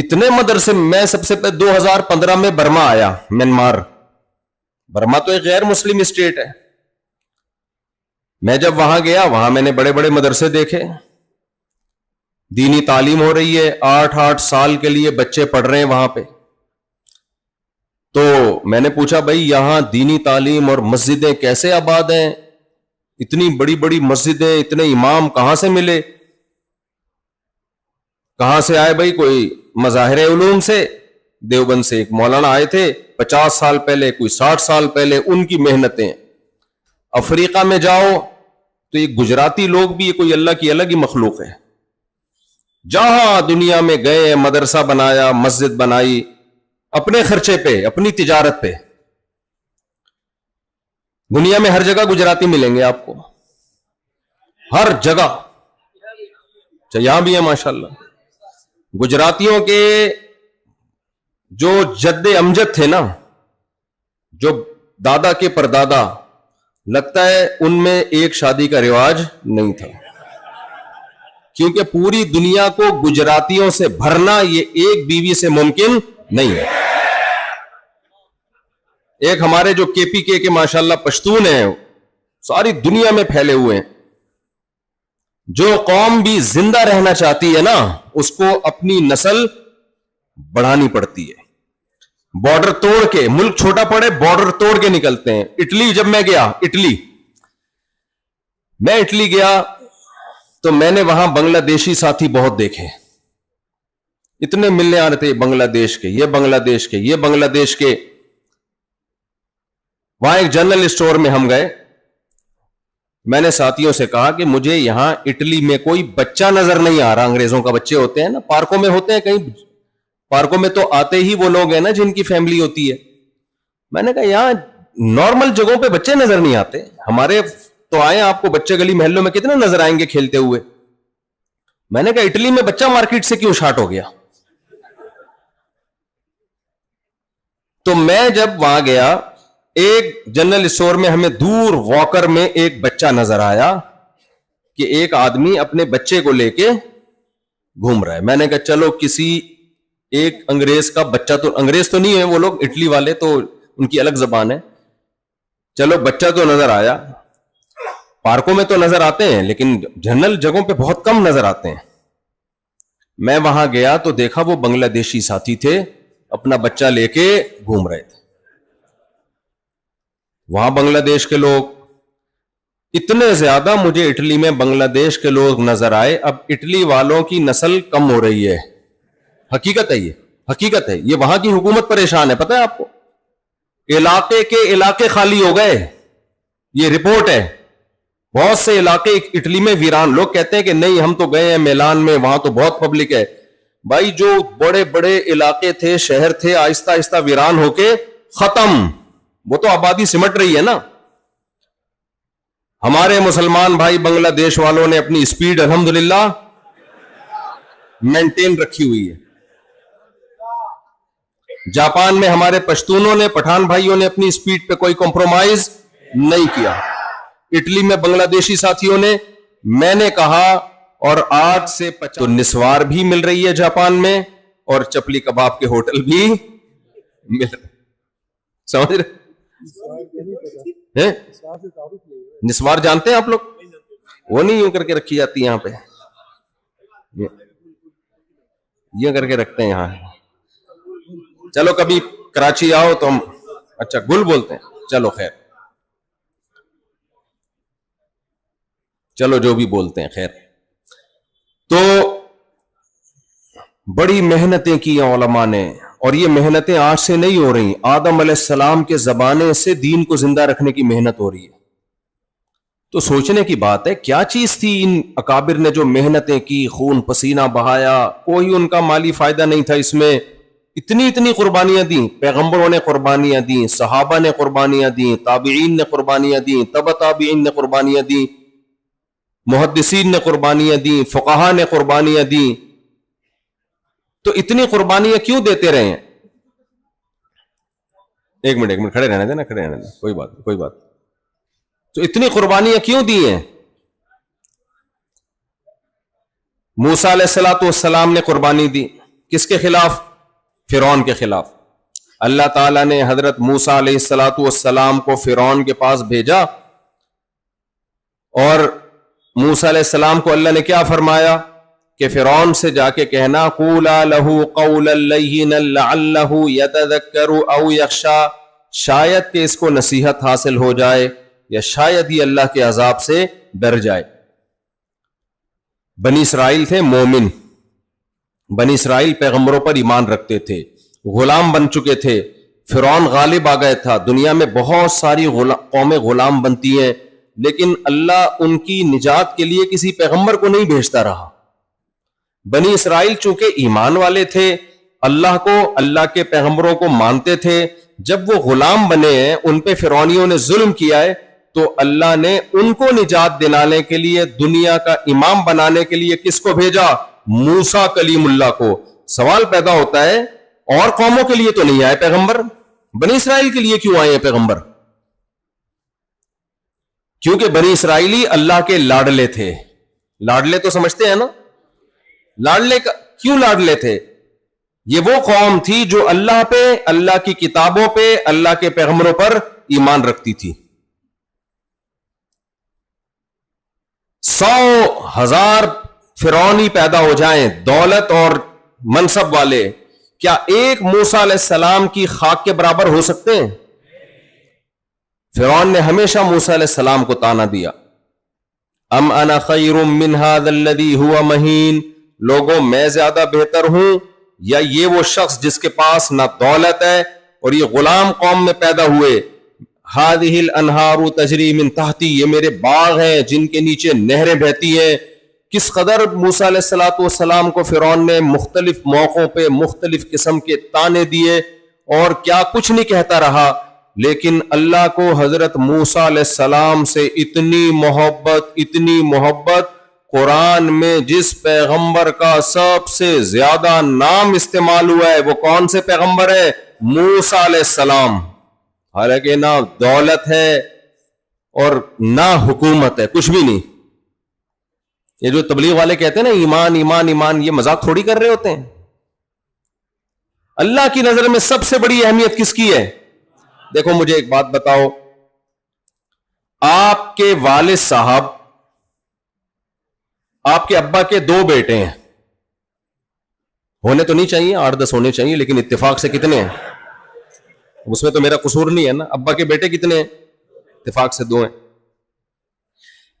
اتنے مدرسے. میں سب سے پہلے 2015 میں برما آیا, میانمار. برما تو ایک غیر مسلم اسٹیٹ ہے. میں جب وہاں گیا, وہاں میں نے بڑے بڑے مدرسے دیکھے, دینی تعلیم ہو رہی ہے, 8 سال کے لیے بچے پڑھ رہے ہیں وہاں پہ. تو میں نے پوچھا بھائی یہاں دینی تعلیم اور مسجدیں کیسے آباد ہیں, اتنی بڑی بڑی مسجدیں, اتنے امام کہاں سے ملے, کہاں سے آئے بھائی؟ کوئی مظاہر علوم سے, دیوبند سے ایک مولانا آئے تھے 50 سال پہلے, کوئی 60 سال پہلے, ان کی محنتیں. افریقہ میں جاؤ تو یہ گجراتی لوگ بھی, یہ کوئی اللہ کی الگ ہی مخلوق ہے. جہاں دنیا میں گئے مدرسہ بنایا, مسجد بنائی, اپنے خرچے پہ, اپنی تجارت پہ. دنیا میں ہر جگہ گجراتی ملیں گے آپ کو, ہر جگہ. یہاں بھی ہے ماشاءاللہ. گجراتیوں کے جو جد امجد تھے نا, جو دادا کے پردادا, لگتا ہے ان میں ایک شادی کا رواج نہیں تھا, کیونکہ پوری دنیا کو گجراتیوں سے بھرنا یہ ایک بیوی سے ممکن نہیں ہے. ایک ہمارے جو کے پی کے ماشاءاللہ پشتون ہیں, ساری دنیا میں پھیلے ہوئے ہیں. جو قوم بھی زندہ رہنا چاہتی ہے نا, اس کو اپنی نسل بڑھانی پڑتی ہے. بارڈر توڑ کے, ملک چھوٹا پڑے بارڈر توڑ کے نکلتے ہیں. اٹلی جب میں گیا, اٹلی گیا تو میں نے وہاں بنگلہ دیشی ساتھی بہت دیکھے. اتنے ملنے آ رہے تھے, بنگلہ دیش کے, یہ بنگلہ دیش کے, یہ بنگلہ دیش کے. وہاں ایک جنرل اسٹور میں ہم گئے. میں نے ساتھیوں سے کہا کہ مجھے یہاں اٹلی میں کوئی بچہ نظر نہیں آ رہا. انگریزوں کا بچے ہوتے ہیں نا, پارکوں میں ہوتے ہیں, کہیں پارکوں میں تو آتے ہی وہ لوگ ہیں نا جن کی فیملی ہوتی ہے. میں نے کہا یہاں نارمل جگہوں پہ بچے نظر نہیں آتے. ہمارے تو آئے, آپ کو بچے گلی محلوں میں کتنے نظر آئیں گے کھیلتے ہوئے. میں نے کہا اٹلی میں بچہ مارکیٹ سے کیوں شارٹ ہو گیا؟ تو میں جب وہاں گیا, ایک جنرل اسٹور میں ہمیں دور واکر میں ایک بچہ نظر آیا کہ ایک آدمی اپنے بچے کو لے کے گھوم رہا ہے. میں نے کہا چلو کسی ایک انگریز کا بچہ, تو انگریز تو نہیں ہے وہ لوگ, اٹلی والے تو ان کی الگ زبان ہے. چلو بچہ تو نظر آیا. پارکوں میں تو نظر آتے ہیں لیکن جنرل جگہوں پہ بہت کم نظر آتے ہیں. میں وہاں گیا تو دیکھا وہ بنگلہ دیشی ساتھی تھے, اپنا بچہ لے کے گھوم رہے تھے. وہاں بنگلہ دیش کے لوگ اتنے زیادہ, مجھے اٹلی میں بنگلہ دیش کے لوگ نظر آئے. اب اٹلی والوں کی نسل کم ہو رہی ہے, حقیقت ہے, یہ حقیقت ہے. یہ وہاں کی حکومت پریشان ہے, پتہ ہے آپ کو. علاقے کے علاقے خالی ہو گئے, یہ رپورٹ ہے. بہت سے علاقے اٹلی میں ویران. لوگ کہتے ہیں کہ نہیں ہم تو گئے ہیں میلان میں, وہاں تو بہت پبلک ہے. بھائی جو بڑے بڑے علاقے تھے, شہر تھے, آہستہ آہستہ ویران ہو کے ختم. وہ تو آبادی سمٹ رہی ہے نا. ہمارے مسلمان بھائی بنگلہ دیش والوں نے اپنی سپیڈ الحمدللہ مینٹین رکھی ہوئی ہے. جاپان میں ہمارے پشتونوں نے, پٹھان بھائیوں نے اپنی سپیڈ پہ کوئی کمپرومائز نہیں کیا. اٹلی میں بنگلہ دیشی ساتھیوں نے, میں نے کہا, اور 8 سے 50 تو نسوار بھی مل رہی ہے جاپان میں, اور چپلی کباب کے ہوٹل بھی مل رہے. سمجھ رہے؟ نسوار جانتے ہیں آپ لوگ؟ وہ نہیں یوں کر کے رکھی جاتی یہاں پہ, یہ کر کے رکھتے ہیں یہاں. چلو کبھی کراچی آؤ تو ہم, اچھا گل بولتے ہیں, چلو خیر, چلو جو بھی بولتے ہیں خیر. تو بڑی محنتیں کی علماء نے, اور یہ محنتیں آج سے نہیں ہو رہی. آدم علیہ السلام کے زمانے سے دین کو زندہ رکھنے کی محنت ہو رہی ہے. تو سوچنے کی بات ہے کیا چیز تھی ان اکابر نے جو محنتیں کی, خون پسینہ بہایا, کوئی ان کا مالی فائدہ نہیں تھا اس میں. اتنی قربانیاں دیں, پیغمبروں نے قربانیاں دیں, صحابہ نے قربانیاں دیں, تابعین نے قربانیاں دیں, تبع تابعین نے قربانیاں دیں, محدثین نے قربانیاں دیں, فقہا نے قربانیاں دیں. تو اتنی قربانیاں کیوں دیتے رہے ہیں؟ ایک منٹ کھڑے رہنے دینا, کھڑے رہنے دینا, کوئی بات. تو اتنی قربانیاں کیوں دی ہیں؟ موسیٰ علیہ السلام نے قربانی دی, کس کے خلاف؟ فرعون کے خلاف. اللہ تعالیٰ نے حضرت موسیٰ علیہ الصلاۃ والسلام کو فرعون کے پاس بھیجا اور موسیٰ علیہ السلام کو اللہ نے کیا فرمایا کہ فرعون سے جا کے کہنا قولا لہ قولا لینا لعلہ یتذکر او یخشی، شاید کہ اس کو نصیحت حاصل ہو جائے یا شاید ہی اللہ کے عذاب سے ڈر جائے. بنی اسرائیل تھے مومن، بنی اسرائیل پیغمبروں پر ایمان رکھتے تھے، غلام بن چکے تھے، فرعون غالب آ گیا تھا. دنیا میں بہت ساری قومیں غلام بنتی ہیں، لیکن اللہ ان کی نجات کے لیے کسی پیغمبر کو نہیں بھیجتا رہا. بنی اسرائیل چونکہ ایمان والے تھے، اللہ کو، اللہ کے پیغمبروں کو مانتے تھے، جب وہ غلام بنے ہیں، ان پہ فرعونیوں نے ظلم کیا ہے، تو اللہ نے ان کو نجات دلانے کے لیے، دنیا کا امام بنانے کے لیے کس کو بھیجا؟ موسیٰ کلیم اللہ کو. سوال پیدا ہوتا ہے اور قوموں کے لیے تو نہیں آئے پیغمبر، بنی اسرائیل کے لیے کیوں آئے ہیں پیغمبر؟ کیونکہ بنی اسرائیلی اللہ کے لاڈلے تھے. لاڈلے تو سمجھتے ہیں نا، لاڈلے کا کیوں لاڈلے تھے؟ یہ وہ قوم تھی جو اللہ پہ، اللہ کی کتابوں پہ، اللہ کے پیغمبروں پر ایمان رکھتی تھی. 100,000 فرعونی پیدا ہو جائیں دولت اور منصب والے، کیا ایک موسیٰ علیہ السلام کی خاک کے برابر ہو سکتے ہیں؟ فرعون نے ہمیشہ موسیٰ علیہ السلام کو تانا دیا. ام انا خیر من ھذا الذی ھو مہین، لوگوں میں زیادہ بہتر ہوں یا یہ وہ شخص جس کے پاس نہ دولت ہے اور یہ غلام قوم میں پیدا ہوئے؟ ھذہ الانہار تجری من تحتی، یہ میرے باغ ہیں جن کے نیچے نہریں بہتی ہیں. کس قدر موسیٰ علیہ الصلوۃ والسلام کو فرعون نے مختلف موقعوں پہ مختلف قسم کے تانے دیے اور کیا کچھ نہیں کہتا رہا، لیکن اللہ کو حضرت موسیٰ علیہ السلام سے اتنی محبت، قرآن میں جس پیغمبر کا سب سے زیادہ نام استعمال ہوا ہے وہ کون سے پیغمبر ہے؟ موسیٰ علیہ السلام. حالانکہ نہ دولت ہے اور نہ حکومت ہے، کچھ بھی نہیں. یہ جو تبلیغ والے کہتے ہیں نا ایمان ایمان ایمان، یہ مذاق تھوڑی کر رہے ہوتے ہیں. اللہ کی نظر میں سب سے بڑی اہمیت کس کی ہے؟ دیکھو مجھے ایک بات بتاؤ، آپ کے والد صاحب، آپ کے ابا کے 2 بیٹے ہیں، ہونے تو نہیں چاہیے، 8-10 ہونے چاہیے، لیکن اتفاق سے کتنے ہیں؟ اس میں تو میرا قصور نہیں ہے نا. ابا کے بیٹے کتنے ہیں؟ اتفاق سے 2 ہیں.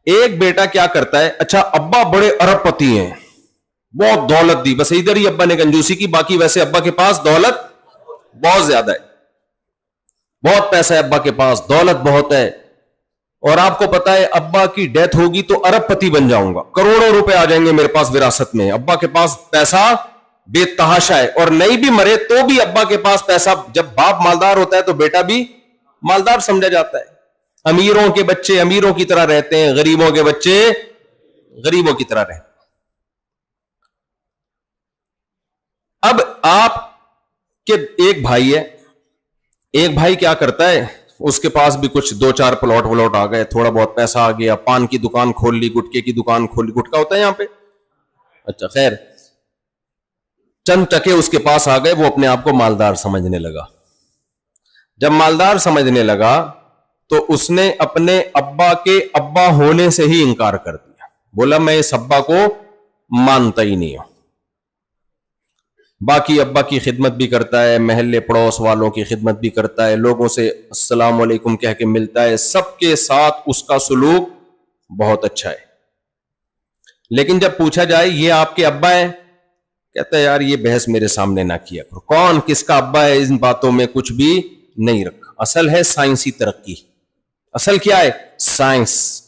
ایک بیٹا کیا کرتا ہے، اچھا ابا بڑے ارب پتی ہیں، بہت دولت دی، بس ادھر ہی ابا نے کنجوسی کی، باقی ویسے ابا کے پاس دولت بہت زیادہ ہے، بہت پیسہ ہے ابا کے پاس، دولت بہت ہے، اور آپ کو پتا ہے ابا کی ڈیتھ ہوگی تو ارب پتی بن جاؤں گا، کروڑوں روپے آ جائیں گے میرے پاس وراثت میں. ابا کے پاس پیسہ بے تحاشا ہے، اور نہیں بھی مرے تو بھی ابا کے پاس پیسہ. جب باپ مالدار ہوتا ہے تو بیٹا بھی مالدار سمجھا جاتا ہے. امیروں کے بچے امیروں کی طرح رہتے ہیں، غریبوں کے بچے غریبوں کی طرح رہتے ہیں. اب آپ کے ایک بھائی ہے، ایک بھائی کیا کرتا ہے، اس کے پاس بھی کچھ 2-4 پلاٹ آ گئے، تھوڑا بہت پیسہ آ گیا، پان کی دکان کھول لی، گٹکے کی دکان کھول لی، گٹکا ہوتا ہے یہاں پہ، اچھا خیر، چند ٹکے اس کے پاس آ گئے، وہ اپنے آپ کو مالدار سمجھنے لگا. جب مالدار سمجھنے لگا تو اس نے اپنے ابا کے ابا ہونے سے ہی انکار کر دیا، بولا میں اس ابا کو مانتا ہی نہیں ہوں. باقی ابا کی خدمت بھی کرتا ہے، محلے پڑوس والوں کی خدمت بھی کرتا ہے، لوگوں سے السلام علیکم کہہ کے ملتا ہے، سب کے ساتھ اس کا سلوک بہت اچھا ہے. لیکن جب پوچھا جائے یہ آپ کے ابا ہیں، کہتا ہے یار یہ بحث میرے سامنے نہ کیا کرو، کون کس کا ابا ہے ان باتوں میں کچھ بھی نہیں رکھا. اصل ہے سائنسی ترقی. اصل کیا ہے؟ سائنس.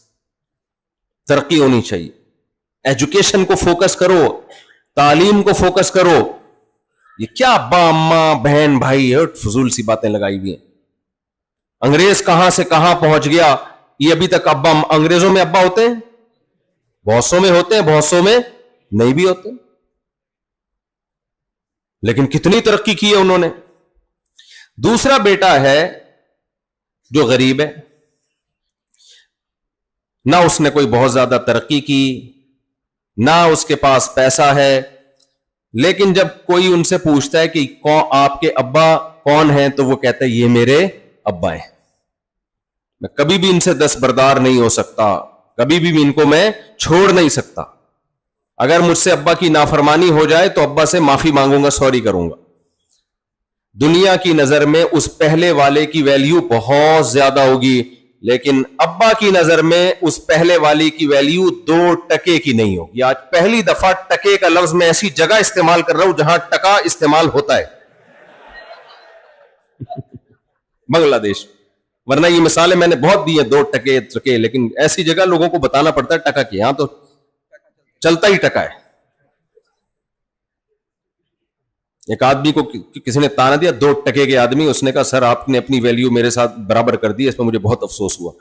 ترقی ہونی چاہیے، ایجوکیشن کو فوکس کرو، تعلیم کو فوکس کرو. یہ کیا ابا اماں بہن بھائی فضول سی باتیں لگائی ہوئی ہیں. انگریز کہاں سے کہاں پہنچ گیا، یہ ابھی تک ابا، انگریزوں میں ابا ہوتے ہیں، بہت سو میں ہوتے ہیں، بہت سو میں نہیں بھی ہوتے، لیکن کتنی ترقی کی ہے انہوں نے. دوسرا بیٹا ہے جو غریب ہے، نہ اس نے کوئی بہت زیادہ ترقی کی، نہ اس کے پاس پیسہ ہے، لیکن جب کوئی ان سے پوچھتا ہے کہ آپ کے ابا کون ہیں تو وہ کہتا ہے یہ میرے ابا ہیں، میں کبھی بھی ان سے دستبردار نہیں ہو سکتا، کبھی بھی ان کو میں چھوڑ نہیں سکتا، اگر مجھ سے ابا کی نافرمانی ہو جائے تو ابا سے معافی مانگوں گا، سوری کروں گا۔ دنیا کی نظر میں اس پہلے والے کی ویلیو بہت زیادہ ہوگی، لیکن ابا کی نظر میں اس پہلے والی کی ویلیو 2 ٹکے کی نہیں ہوگی۔ آج پہلی دفعہ ٹکے کا لفظ میں ایسی جگہ استعمال کر رہا ہوں جہاں ٹکا استعمال ہوتا ہے، بنگلہ دیش، ورنہ یہ مثالیں میں نے بہت دی ہیں، 2 ٹکے، لیکن ایسی جگہ لوگوں کو بتانا پڑتا ہے ٹکا کی، ہاں تو چلتا ہی ٹکا ہے۔ ایک آدمی کو کسی نے تانا دیا، 2 ٹکے کے آدمی، اس نے کہا سر آپ نے اپنی ویلیو میرے ساتھ برابر کر دی، اس پہ مجھے بہت افسوس ہوا۔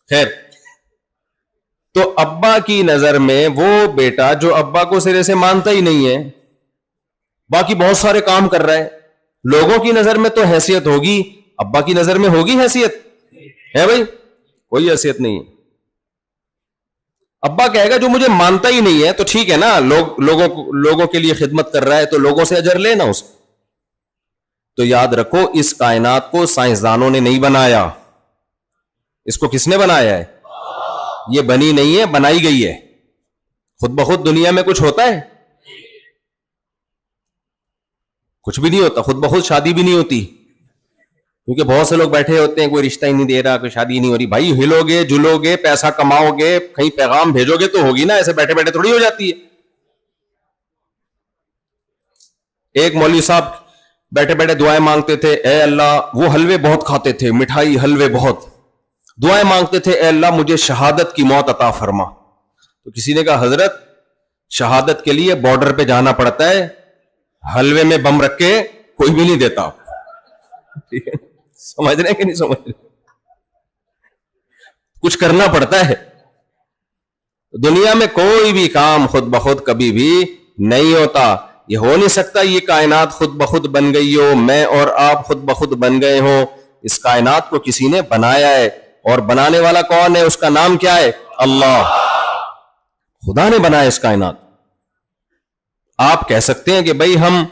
خیر، تو ابا کی نظر میں وہ بیٹا جو ابا کو سرے سے مانتا ہی نہیں ہے، باقی بہت سارے کام کر رہا ہے، لوگوں کی نظر میں تو حیثیت ہوگی، ابا کی نظر میں ہوگی حیثیت؟ ہے بھائی، کوئی حیثیت نہیں ہے۔ ابا کہے گا جو مجھے مانتا ہی نہیں ہے تو ٹھیک ہے نا، لوگوں کے لیے خدمت کر رہا ہے تو لوگوں سے اجر لینا اس کو۔ تو یاد رکھو اس کائنات کو سائنسدانوں نے نہیں بنایا، اس کو کس نے بنایا ہے؟ یہ بنی نہیں ہے، بنائی گئی ہے۔ خود بخود دنیا میں کچھ ہوتا ہے؟ کچھ بھی نہیں ہوتا، خود بخود شادی بھی نہیں ہوتی، کیونکہ بہت سے لوگ بیٹھے ہوتے ہیں کوئی رشتہ ہی نہیں دے رہا، کوئی شادی نہیں ہو رہی۔ بھائی ہلو گے جلو گے، پیسہ کماؤ گے، کہیں پیغام بھیجو گے تو ہوگی نا، ایسے بیٹھے بیٹھے تھوڑی ہو جاتی ہے۔ ایک مولوی صاحب بیٹھے بیٹھے دعائیں مانگتے تھے، اے اللہ، وہ حلوے بہت کھاتے تھے، مٹھائی حلوے بہت، دعائیں مانگتے تھے اے اللہ مجھے شہادت کی موت عطا فرما۔ تو کسی نے کہا حضرت شہادت کے لیے بارڈر پہ جانا پڑتا ہے، حلوے میں بم رکھ کے کوئی بھی نہیں دیتا۔ سمجھ رہے کہ نہیں سمجھ رہے؟ کچھ کرنا پڑتا ہے۔ دنیا میں کوئی بھی کام خود بخود کبھی بھی نہیں ہوتا، یہ ہو نہیں سکتا یہ کائنات خود بخود بن گئی ہو، میں اور آپ خود بخود بن گئے ہوں۔ اس کائنات کو کسی نے بنایا ہے، اور بنانے والا کون ہے؟ اس کا نام کیا ہے؟ اللہ، خدا نے بنایا اس کائنات۔ آپ کہہ سکتے ہیں کہ بھئی ہم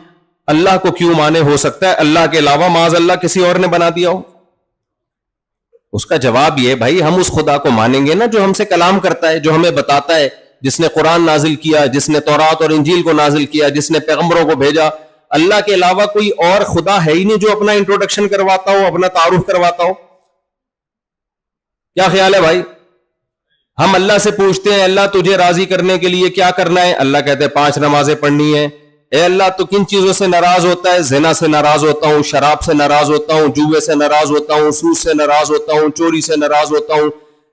اللہ کو کیوں مانے، ہو سکتا ہے اللہ کے علاوہ معاذ اللہ کسی اور نے بنا دیا ہو؟ اس کا جواب یہ بھائی ہم اس خدا کو مانیں گے نا جو ہم سے کلام کرتا ہے، جو ہمیں بتاتا ہے، جس نے قرآن نازل کیا، جس نے تورات اور انجیل کو نازل کیا، جس نے پیغمبروں کو بھیجا۔ اللہ کے علاوہ کوئی اور خدا ہے ہی نہیں جو اپنا انٹروڈکشن کرواتا ہو، اپنا تعارف کرواتا ہو۔ کیا خیال ہے بھائی؟ ہم اللہ سے پوچھتے ہیں اللہ تجھے راضی کرنے کے لیے کیا کرنا ہے؟ اللہ کہتے ہیں 5 نمازیں پڑھنی ہیں۔ اے اللہ تو کن چیزوں سے ناراض ہوتا ہے؟ زنا سے ناراض ہوتا ہوں، شراب سے ناراض ہوتا ہوں، جوے سے ناراض ہوتا ہوں، سود سے ناراض ہوتا ہوں، چوری سے ناراض ہوتا ہوں۔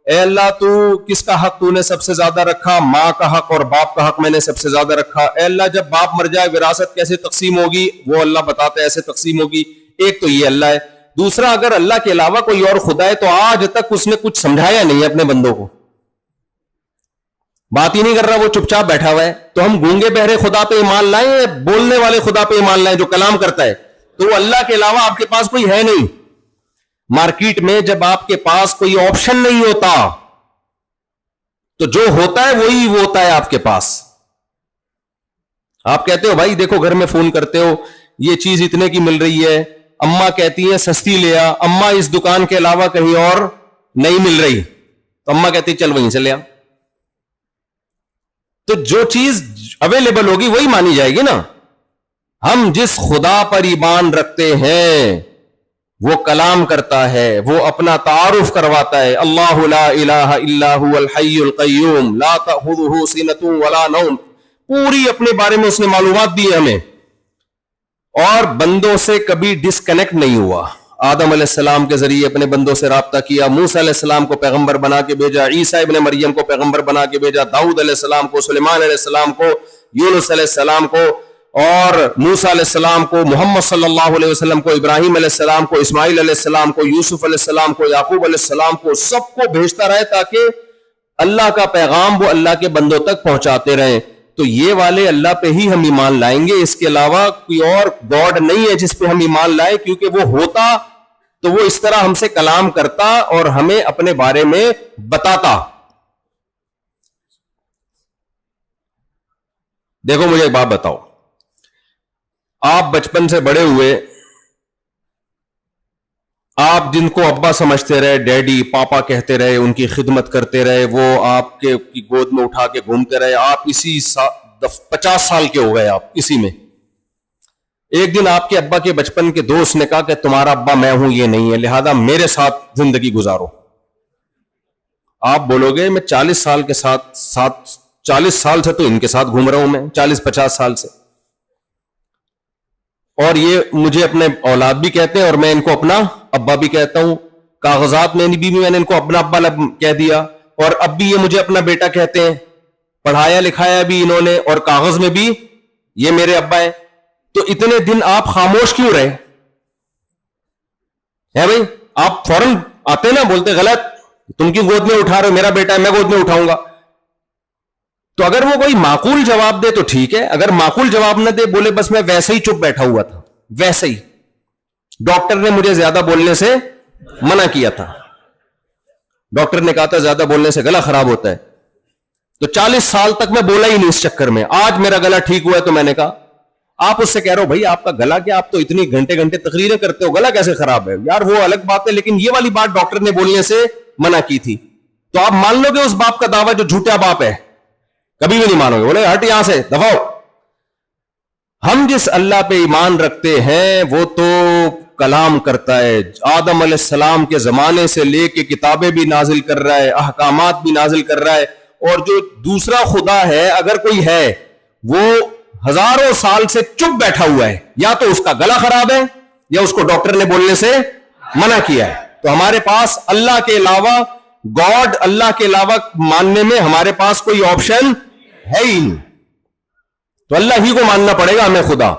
اے اللہ تو کس کا حق تو نے سب سے زیادہ رکھا؟ ماں کا حق اور باپ کا حق میں نے سب سے زیادہ رکھا۔ اے اللہ جب باپ مر جائے وراثت کیسے تقسیم ہوگی؟ وہ اللہ بتاتا ہے ایسے تقسیم ہوگی۔ ایک تو یہ اللہ ہے۔ دوسرا اگر اللہ کے علاوہ کوئی اور خدا ہے تو آج تک اس نے کچھ سمجھایا نہیں اپنے بندوں کو، بات ہی نہیں کر رہا، وہ چپ چاپ بیٹھا ہوا ہے۔ تو ہم گونگے بہرے خدا پہ ایمان لائیں، بولنے والے خدا پہ ایمان لائیں جو کلام کرتا ہے؟ تو وہ اللہ کے علاوہ آپ کے پاس کوئی ہے نہیں۔ مارکیٹ میں جب آپ کے پاس کوئی آپشن نہیں ہوتا تو جو ہوتا ہے وہی وہ ہوتا ہے آپ کے پاس۔ آپ کہتے ہو بھائی دیکھو گھر میں فون کرتے ہو یہ چیز اتنے کی مل رہی ہے، اماں کہتی ہیں سستی لے آ، اماں اس دکان کے علاوہ کہیں اور نہیں مل رہی، تو اماں کہتی چل وہیں سے لے آ۔ تو جو چیز اویلیبل ہوگی وہی مانی جائے گی نا۔ ہم جس خدا پر ایمان رکھتے ہیں وہ کلام کرتا ہے، وہ اپنا تعارف کرواتا ہے، اللہ لا الہ الا هو الحی القیوم لا تأخذہ سنۃ ولا نوم، پوری اپنے بارے میں اس نے معلومات دی ہمیں، اور بندوں سے کبھی ڈسکنیکٹ نہیں ہوا۔ آدم علیہ السلام کے ذریعے اپنے بندوں سے رابطہ کیا، موسیٰ علیہ السلام کو پیغمبر بنا کے بھیجا، عیسیٰ ابن مریم کو پیغمبر بنا کے بھیجا، داؤد علیہ السلام کو، سلیمان علیہ السلام کو، یونس علیہ السلام کو، اور موسیٰ علیہ السلام کو، محمد صلی اللہ علیہ وسلم کو، ابراہیم علیہ السلام کو، اسماعیل علیہ السلام کو، یوسف علیہ السلام کو، یعقوب علیہ السلام کو، سب کو بھیجتا رہے تاکہ اللہ کا پیغام وہ اللہ کے بندوں تک پہنچاتے رہیں۔ تو یہ والے اللہ پہ ہی ہم ایمان لائیں گے، اس کے علاوہ کوئی اور گاڈ نہیں ہے جس پہ ہم ایمان لائیں، کیونکہ وہ ہوتا تو وہ اس طرح ہم سے کلام کرتا اور ہمیں اپنے بارے میں بتاتا۔ دیکھو مجھے ایک بات بتاؤ, آپ بچپن سے بڑے ہوئے, آپ جن کو ابا سمجھتے رہے, ڈیڈی پاپا کہتے رہے, ان کی خدمت کرتے رہے, وہ آپ کے کی گود میں اٹھا کے گھومتے رہے, آپ اسی 50 سال کے ہو گئے, آپ اسی میں. ایک دن آپ کے ابا کے بچپن کے دوست نے کہا کہ تمہارا ابا میں ہوں, یہ نہیں ہے, لہذا میرے ساتھ زندگی گزارو. آپ بولو گے میں 40 سال کے ساتھ 40 سال سے تو ان کے ساتھ گھوم رہا ہوں, میں 40-50 سال سے, اور یہ مجھے اپنے اولاد بھی کہتے ہیں اور میں ان کو اپنا ابا بھی کہتا ہوں. کاغذات میں بھی میں نے ان کو اپنا ابا کہہ دیا, اور اب بھی یہ مجھے اپنا بیٹا کہتے ہیں. پڑھایا لکھایا بھی انہوں نے, اور کاغذ میں بھی یہ میرے ابا ہیں. تو اتنے دن آپ خاموش کیوں رہے ہیں بھائی؟ آپ فوراً آتے نا, بولتے غلط, تم کی گود میں اٹھا رہے ہو, میرا بیٹا ہے میں گود میں اٹھاؤں گا. تو اگر وہ کوئی معقول جواب دے تو ٹھیک ہے, اگر معقول جواب نہ دے, بولے بس میں ویسے ہی چپ بیٹھا ہوا تھا, ویسے ہی ڈاکٹر نے مجھے زیادہ بولنے سے منع کیا تھا, ڈاکٹر نے کہا تھا زیادہ بولنے سے گلا خراب ہوتا ہے, تو 40 سال تک میں بولا ہی نہیں اس چکر میں. آج میرا گلا ٹھیک ہوا ہے تو میں نے کہا. آپ اس سے کہہ رہے ہو بھائی آپ کا گلا کیا, آپ تو اتنی گھنٹے گھنٹے تقریریں کرتے ہو, گلا کیسے خراب ہے یار؟ وہ الگ بات ہے, لیکن یہ والی بات ڈاکٹر نے بولنے سے منع کی تھی. تو آپ مان لو گے اس باپ کا دعویٰ جو جھوٹا باپ ہے؟ کبھی بھی نہیں مانو گے, بولے ہٹ یہاں سے, دفاؤ. ہم جس اللہ پہ ایمان رکھتے ہیں وہ تو کلام کرتا ہے, آدم علیہ السلام کے زمانے سے لے کے کتابیں بھی نازل کر رہا ہے, احکامات بھی نازل کر رہا ہے. اور جو دوسرا خدا ہے اگر کوئی ہے وہ ہزاروں سال سے چپ بیٹھا ہوا ہے, یا تو اس کا گلا خراب ہے یا اس کو ڈاکٹر نے بولنے سے منع کیا ہے. تو ہمارے پاس اللہ کے علاوہ, گاڈ اللہ کے علاوہ ماننے میں ہمارے پاس کوئی آپشن ہے ہی نہیں, تو اللہ ہی کو ماننا پڑے گا ہمیں خدا.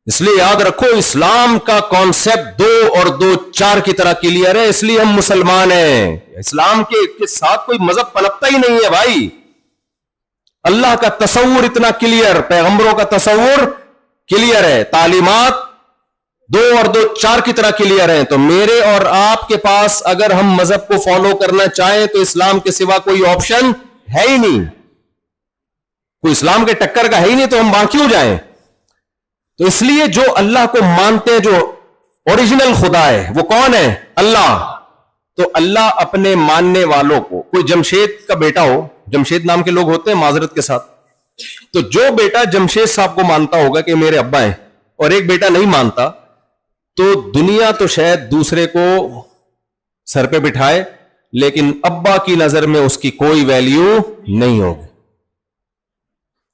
اس لیے یاد رکھو اسلام کا کانسیپٹ 2 اور 2 4 کی طرح کلیئر ہے, اس لیے ہم مسلمان ہیں. اسلام کے ساتھ کوئی مذہب پنپتا ہی نہیں ہے بھائی. اللہ کا تصور اتنا کلیئر, پیغمبروں کا تصور کلیئر ہے, تعلیمات 2 اور 2 4 کی طرح کلیئر ہیں. تو میرے اور آپ کے پاس اگر ہم مذہب کو فالو کرنا چاہیں تو اسلام کے سوا کوئی آپشن ہے ہی نہیں, کوئی اسلام کے ٹکر کا ہے ہی نہیں, تو ہم وہاں کیوں جائیں؟ تو اس لیے جو اللہ کو مانتے ہیں, جو اوریجنل خدا ہے, وہ کون ہے؟ اللہ. تو اللہ اپنے ماننے والوں کو, کوئی جمشید کا بیٹا ہو, جمشید نام کے لوگ ہوتے ہیں معذرت کے ساتھ, تو جو بیٹا جمشید صاحب کو مانتا ہوگا کہ میرے ابا ہیں, اور ایک بیٹا نہیں مانتا, تو دنیا تو شاید دوسرے کو سر پہ بٹھائے, لیکن ابا کی نظر میں اس کی کوئی ویلیو نہیں ہوگی.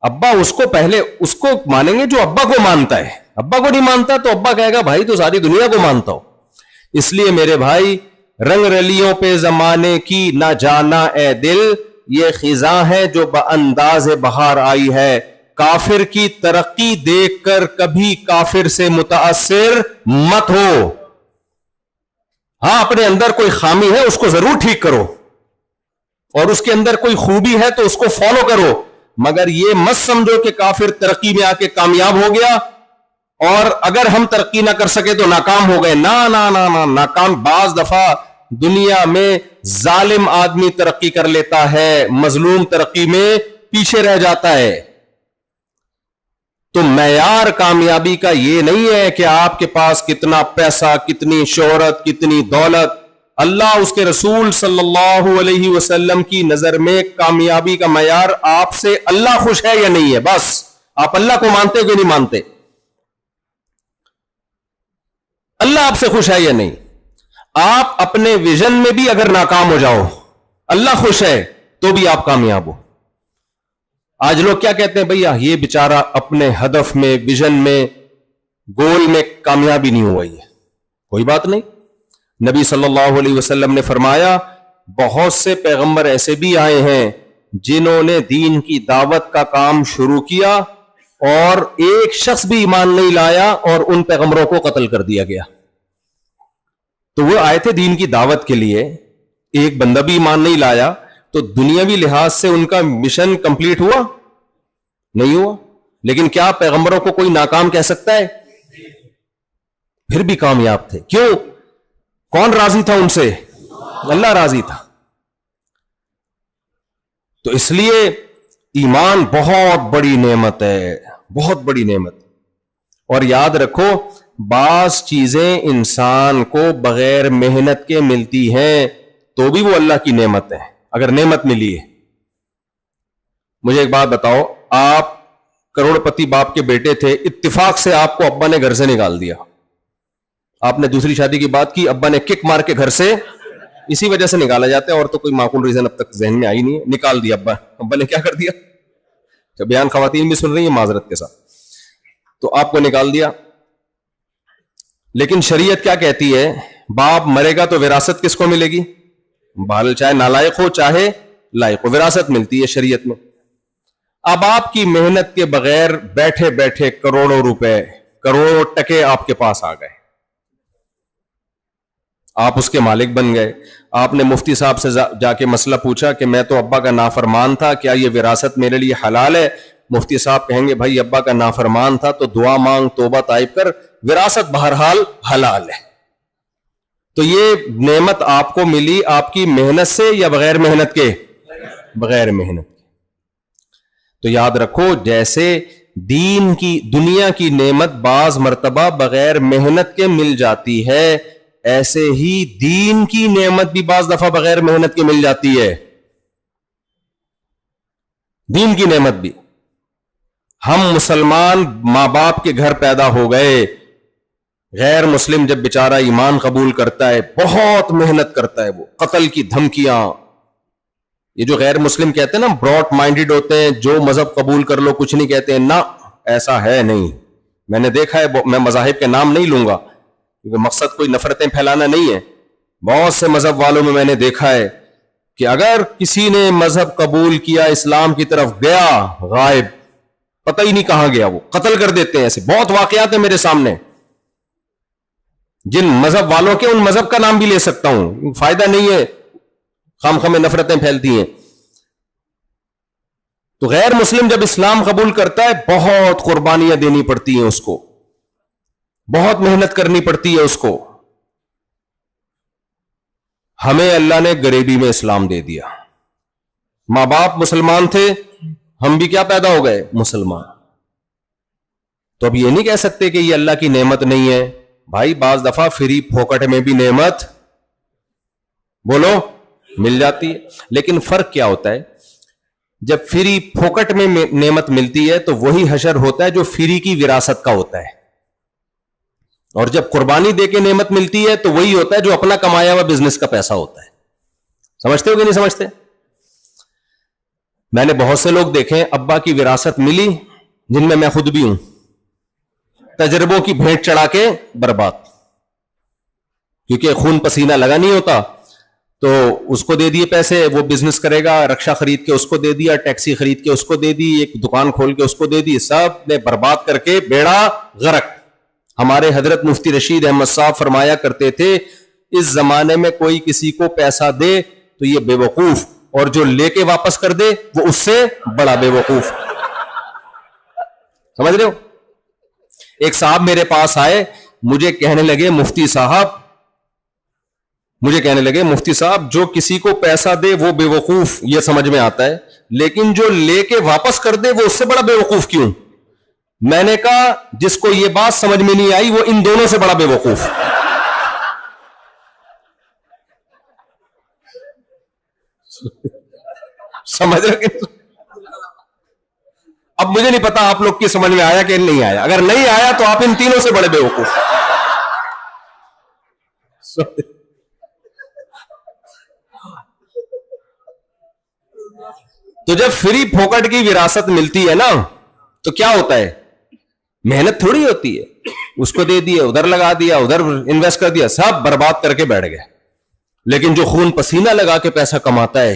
ابا اس کو پہلے اس کو مانیں گے جو ابا کو مانتا ہے, ابا کو نہیں مانتا تو ابا کہے گا بھائی تو ساری دنیا کو مانتا ہو. اس لیے میرے بھائی, رنگ رلیوں پہ زمانے کی نہ جانا اے دل, یہ خزاں ہے جو بانداز بہار آئی ہے. کافر کی ترقی دیکھ کر کبھی کافر سے متاثر مت ہو. ہاں اپنے اندر کوئی خامی ہے اس کو ضرور ٹھیک کرو, اور اس کے اندر کوئی خوبی ہے تو اس کو فالو کرو, مگر یہ مت سمجھو کہ کافر ترقی میں آ کے کامیاب ہو گیا اور اگر ہم ترقی نہ کر سکے تو ناکام ہو گئے. نا نا نا نا, ناکام. بعض دفعہ دنیا میں ظالم آدمی ترقی کر لیتا ہے, مظلوم ترقی میں پیچھے رہ جاتا ہے. تو معیار کامیابی کا یہ نہیں ہے کہ آپ کے پاس کتنا پیسہ, کتنی شہرت, کتنی دولت. اللہ اس کے رسول صلی اللہ علیہ وسلم کی نظر میں کامیابی کا معیار آپ سے اللہ خوش ہے یا نہیں ہے, بس. آپ اللہ کو مانتے کہ نہیں مانتے؟ اللہ آپ سے خوش ہے یا نہیں؟ آپ اپنے ویژن میں بھی اگر ناکام ہو جاؤ, اللہ خوش ہے تو بھی آپ کامیاب ہو. آج لوگ کیا کہتے ہیں, بھئی یہ بیچارہ اپنے ہدف میں, ویژن میں, گول میں کامیابی نہیں ہوا. یہ کوئی بات نہیں. نبی صلی اللہ علیہ وسلم نے فرمایا بہت سے پیغمبر ایسے بھی آئے ہیں جنہوں نے دین کی دعوت کا کام شروع کیا اور ایک شخص بھی ایمان نہیں لایا اور ان پیغمبروں کو قتل کر دیا گیا. تو وہ آئے تھے دین کی دعوت کے لیے, ایک بندہ بھی ایمان نہیں لایا, تو دنیاوی لحاظ سے ان کا مشن کمپلیٹ ہوا نہیں ہوا. لیکن کیا پیغمبروں کو کوئی ناکام کہہ سکتا ہے؟ پھر بھی کامیاب تھے. کیوں؟ کون راضی تھا ان سے؟ اللہ راضی تھا. تو اس لیے ایمان بہت بڑی نعمت ہے, بہت بڑی نعمت. اور یاد رکھو بعض چیزیں انسان کو بغیر محنت کے ملتی ہیں تو بھی وہ اللہ کی نعمت ہے, اگر نعمت ملی ہے. مجھے ایک بات بتاؤ, آپ کروڑ پتی باپ کے بیٹے تھے, اتفاق سے آپ کو ابا نے گھر سے نکال دیا, آپ نے دوسری شادی کی بات کی, ابا نے کک مار کے گھر سے, اسی وجہ سے نکالا جاتا ہے, اور تو کوئی معقول ریزن اب تک ذہن میں آئی نہیں ہے, نکال دیا ابا نے کیا کر دیا, جب بیان خواتین بھی سن رہی ہیں معذرت کے ساتھ, تو آپ کو نکال دیا. لیکن شریعت کیا کہتی ہے, باپ مرے گا تو وراثت کس کو ملے گی, بال چاہے نالائق ہو چاہے لائق ہو, وراثت ملتی ہے شریعت میں. اب آپ کی محنت کے بغیر بیٹھے بیٹھے کروڑوں روپے, کروڑوں ٹکے آپ کے پاس آ گئے, آپ اس کے مالک بن گئے. آپ نے مفتی صاحب سے جا کے مسئلہ پوچھا کہ میں تو ابا کا نافرمان تھا, کیا یہ وراثت میرے لیے حلال ہے؟ مفتی صاحب کہیں گے بھائی ابا کا نافرمان تھا تو دعا مانگ, توبہ طائب کر, وراثت بہرحال حلال ہے. تو یہ نعمت آپ کو ملی آپ کی محنت سے یا بغیر محنت کے؟ بغیر محنت کے. تو یاد رکھو جیسے دین کی دنیا کی نعمت بعض مرتبہ بغیر محنت کے مل جاتی ہے, ایسے ہی دین کی نعمت بھی بعض دفعہ بغیر محنت کے مل جاتی ہے. دین کی نعمت بھی. ہم مسلمان ماں باپ کے گھر پیدا ہو گئے, غیر مسلم جب بیچارہ ایمان قبول کرتا ہے بہت محنت کرتا ہے, وہ قتل کی دھمکیاں, یہ جو غیر مسلم کہتے ہیں نا براڈ مائنڈڈ ہوتے ہیں, جو مذہب قبول کر لو کچھ نہیں کہتے ہیں, نہ ایسا ہے نہیں. میں نے دیکھا ہے, میں مذاہب کے نام نہیں لوں گا کیونکہ مقصد کوئی نفرتیں پھیلانا نہیں ہے. بہت سے مذہب والوں میں نے دیکھا ہے کہ اگر کسی نے مذہب قبول کیا, اسلام کی طرف گیا, غائب, پتہ ہی نہیں کہاں گیا, وہ قتل کر دیتے ہیں. ایسے بہت واقعات ہیں میرے سامنے, جن مذہب والوں کے ان مذہب کا نام بھی لے سکتا ہوں, فائدہ نہیں ہے, خام خام نفرتیں پھیلتی ہیں. تو غیر مسلم جب اسلام قبول کرتا ہے بہت قربانیاں دینی پڑتی ہیں اس کو, بہت محنت کرنی پڑتی ہے اس کو. ہمیں اللہ نے غریبی میں اسلام دے دیا, ماں باپ مسلمان تھے, ہم بھی کیا پیدا ہو گئے, مسلمان. تو اب یہ نہیں کہہ سکتے کہ یہ اللہ کی نعمت نہیں ہے. بھائی بعض دفعہ فری پھوکٹ میں بھی نعمت بولو مل جاتی ہے. لیکن فرق کیا ہوتا ہے, جب فری پھوکٹ میں نعمت ملتی ہے تو وہی حشر ہوتا ہے جو فری کی وراثت کا ہوتا ہے, اور جب قربانی دے کے نعمت ملتی ہے تو وہی ہوتا ہے جو اپنا کمایا ہوا بزنس کا پیسہ ہوتا ہے. سمجھتے ہو کہ نہیں سمجھتے؟ میں نے بہت سے لوگ دیکھے ابا کی وراثت ملی, جن میں خود بھی ہوں, تجربوں کی بھیٹ چڑھا کے برباد, کیونکہ خون پسینہ لگا نہیں ہوتا, تو اس کو دے دیے پیسے, وہ بزنس کرے گا, رکشہ خرید کے اس کو دے دیا, ٹیکسی خرید کے اس کو دے دی, ایک دکان کھول کے اس کو دے دی, سب نے برباد کر کے بیڑا غرق. ہمارے حضرت مفتی رشید احمد صاحب فرمایا کرتے تھے, اس زمانے میں کوئی کسی کو پیسہ دے تو یہ بے وقوف, اور جو لے کے واپس کر دے وہ اس سے بڑا بے وقوف. سمجھ رہے ہو؟ ایک صاحب میرے پاس آئے, مجھے کہنے لگے مفتی صاحب جو کسی کو پیسہ دے وہ بے وقوف, یہ سمجھ میں آتا ہے, لیکن جو لے کے واپس کر دے وہ اس سے بڑا بے وقوف کیوں؟ میں نے کہا جس کو یہ بات سمجھ میں نہیں آئی وہ ان دونوں سے بڑا بے وقوف. سمجھ رہے؟ اب مجھے نہیں پتا آپ لوگ کی سمجھ میں آیا کہ نہیں آیا. اگر نہیں آیا تو آپ ان تینوں سے بڑے بے وقوف. تو جب فری پھوکٹ کی وراثت ملتی ہے نا تو کیا ہوتا ہے, محنت تھوڑی ہوتی ہے, اس کو دے دیا, ادھر لگا دیا, ادھر انویسٹ کر دیا, سب برباد کر کے بیٹھ گئے. لیکن جو خون پسینہ لگا کے پیسہ کماتا ہے,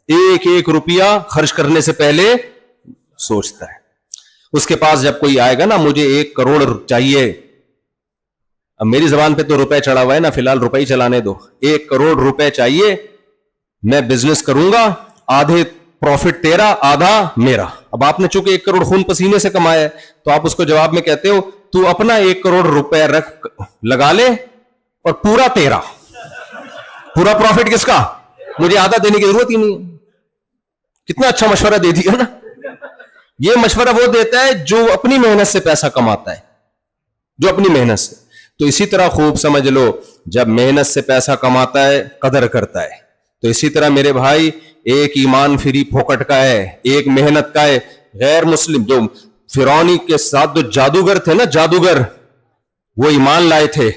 ایک ایک روپیہ خرچ کرنے سے پہلے سوچتا ہے. اس کے پاس جب کوئی آئے گا نا مجھے 1 کروڑ چاہیے, اب میری زبان پہ تو روپے چڑھا ہوا ہے نا, فی الحال روپے ہی چلانے دو, 1 کروڑ روپے چاہیے, میں بزنس کروں گا, آدھے پروفٹ تیرا آدھا میرا. اب آپ نے چونکہ 1 کروڑ خون پسینے سے کمایا ہے تو آپ اس کو جواب میں کہتے ہو تو اپنا 1 کروڑ روپے رکھ لگا لے اور پورا تیرا, پورا پروفٹ کس کا, مجھے آدھا دینے کی ضرورت ہی نہیں. کتنا اچھا مشورہ دے دیا نا. یہ مشورہ وہ دیتا ہے جو اپنی محنت سے پیسہ کماتا ہے, جو اپنی محنت سے. تو اسی طرح خوب سمجھ لو, جب محنت سے پیسہ کماتا ہے قدر کرتا ہے. تو اسی طرح میرے بھائی, ایک ایمان فری پھوکٹ کا ہے, ایک محنت کا ہے. غیر مسلم جو فرعونی کے ساتھ جو جادوگر تھے نا, جادوگر, وہ ایمان لائے تھے,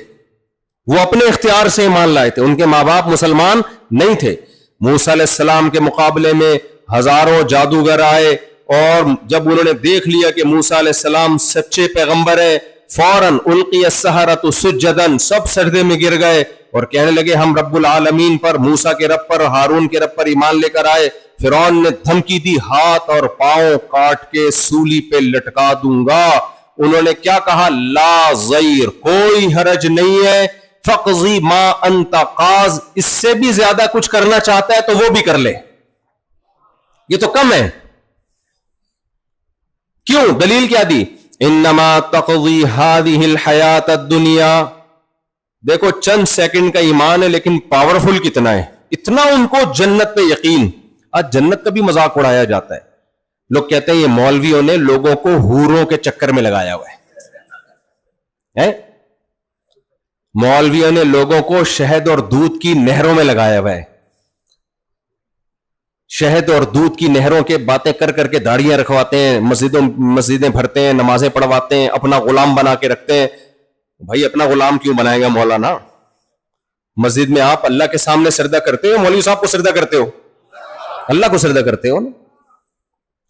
وہ اپنے اختیار سے ایمان لائے تھے, ان کے ماں باپ مسلمان نہیں تھے. موسیٰ علیہ السلام کے مقابلے میں ہزاروں جادوگر آئے, اور جب انہوں نے دیکھ لیا کہ موسیٰ علیہ السلام سچے پیغمبر ہیں, فوراً القی السحرۃ سجداً, سب سجدے میں گر گئے اور کہنے لگے ہم رب العالمین پر, موسیٰ کے رب پر, ہارون کے رب پر ایمان لے کر آئے. فرعون نے دھمکی دی, ہاتھ اور پاؤں کاٹ کے سولی پہ لٹکا دوں گا. انہوں نے کیا کہا, لا ضیر, کوئی حرج نہیں ہے, فقضی ما انت قاض, اس سے بھی زیادہ کچھ کرنا چاہتا ہے تو وہ بھی کر لے, یہ تو کم ہے. کیوں؟ دلیل کیا دی, انما تقضی هذه الحیات الدنیا. دیکھو چند سیکنڈ کا ایمان ہے لیکن پاورفل کتنا ہے, اتنا ان کو جنت پہ یقین. آج جنت کا بھی مذاق اڑایا جاتا ہے, لوگ کہتے ہیں یہ مولویوں نے لوگوں کو حوروں کے چکر میں لگایا ہوا ہے, مولویوں نے لوگوں کو شہد اور دودھ کی نہروں میں لگایا ہوا ہے. شہد اور دودھ کی نہروں کے باتیں کر کر کے داڑیاں رکھواتے ہیں, مسجدیں بھرتے ہیں, نمازیں پڑھواتے ہیں, اپنا غلام بنا کے رکھتے ہیں. بھائی اپنا غلام کیوں بنائے گا مولانا؟ مسجد میں آپ اللہ کے سامنے سجدہ کرتے ہو, مولوی صاحب کو سجدہ کرتے ہو, اللہ کو سجدہ کرتے ہو نا.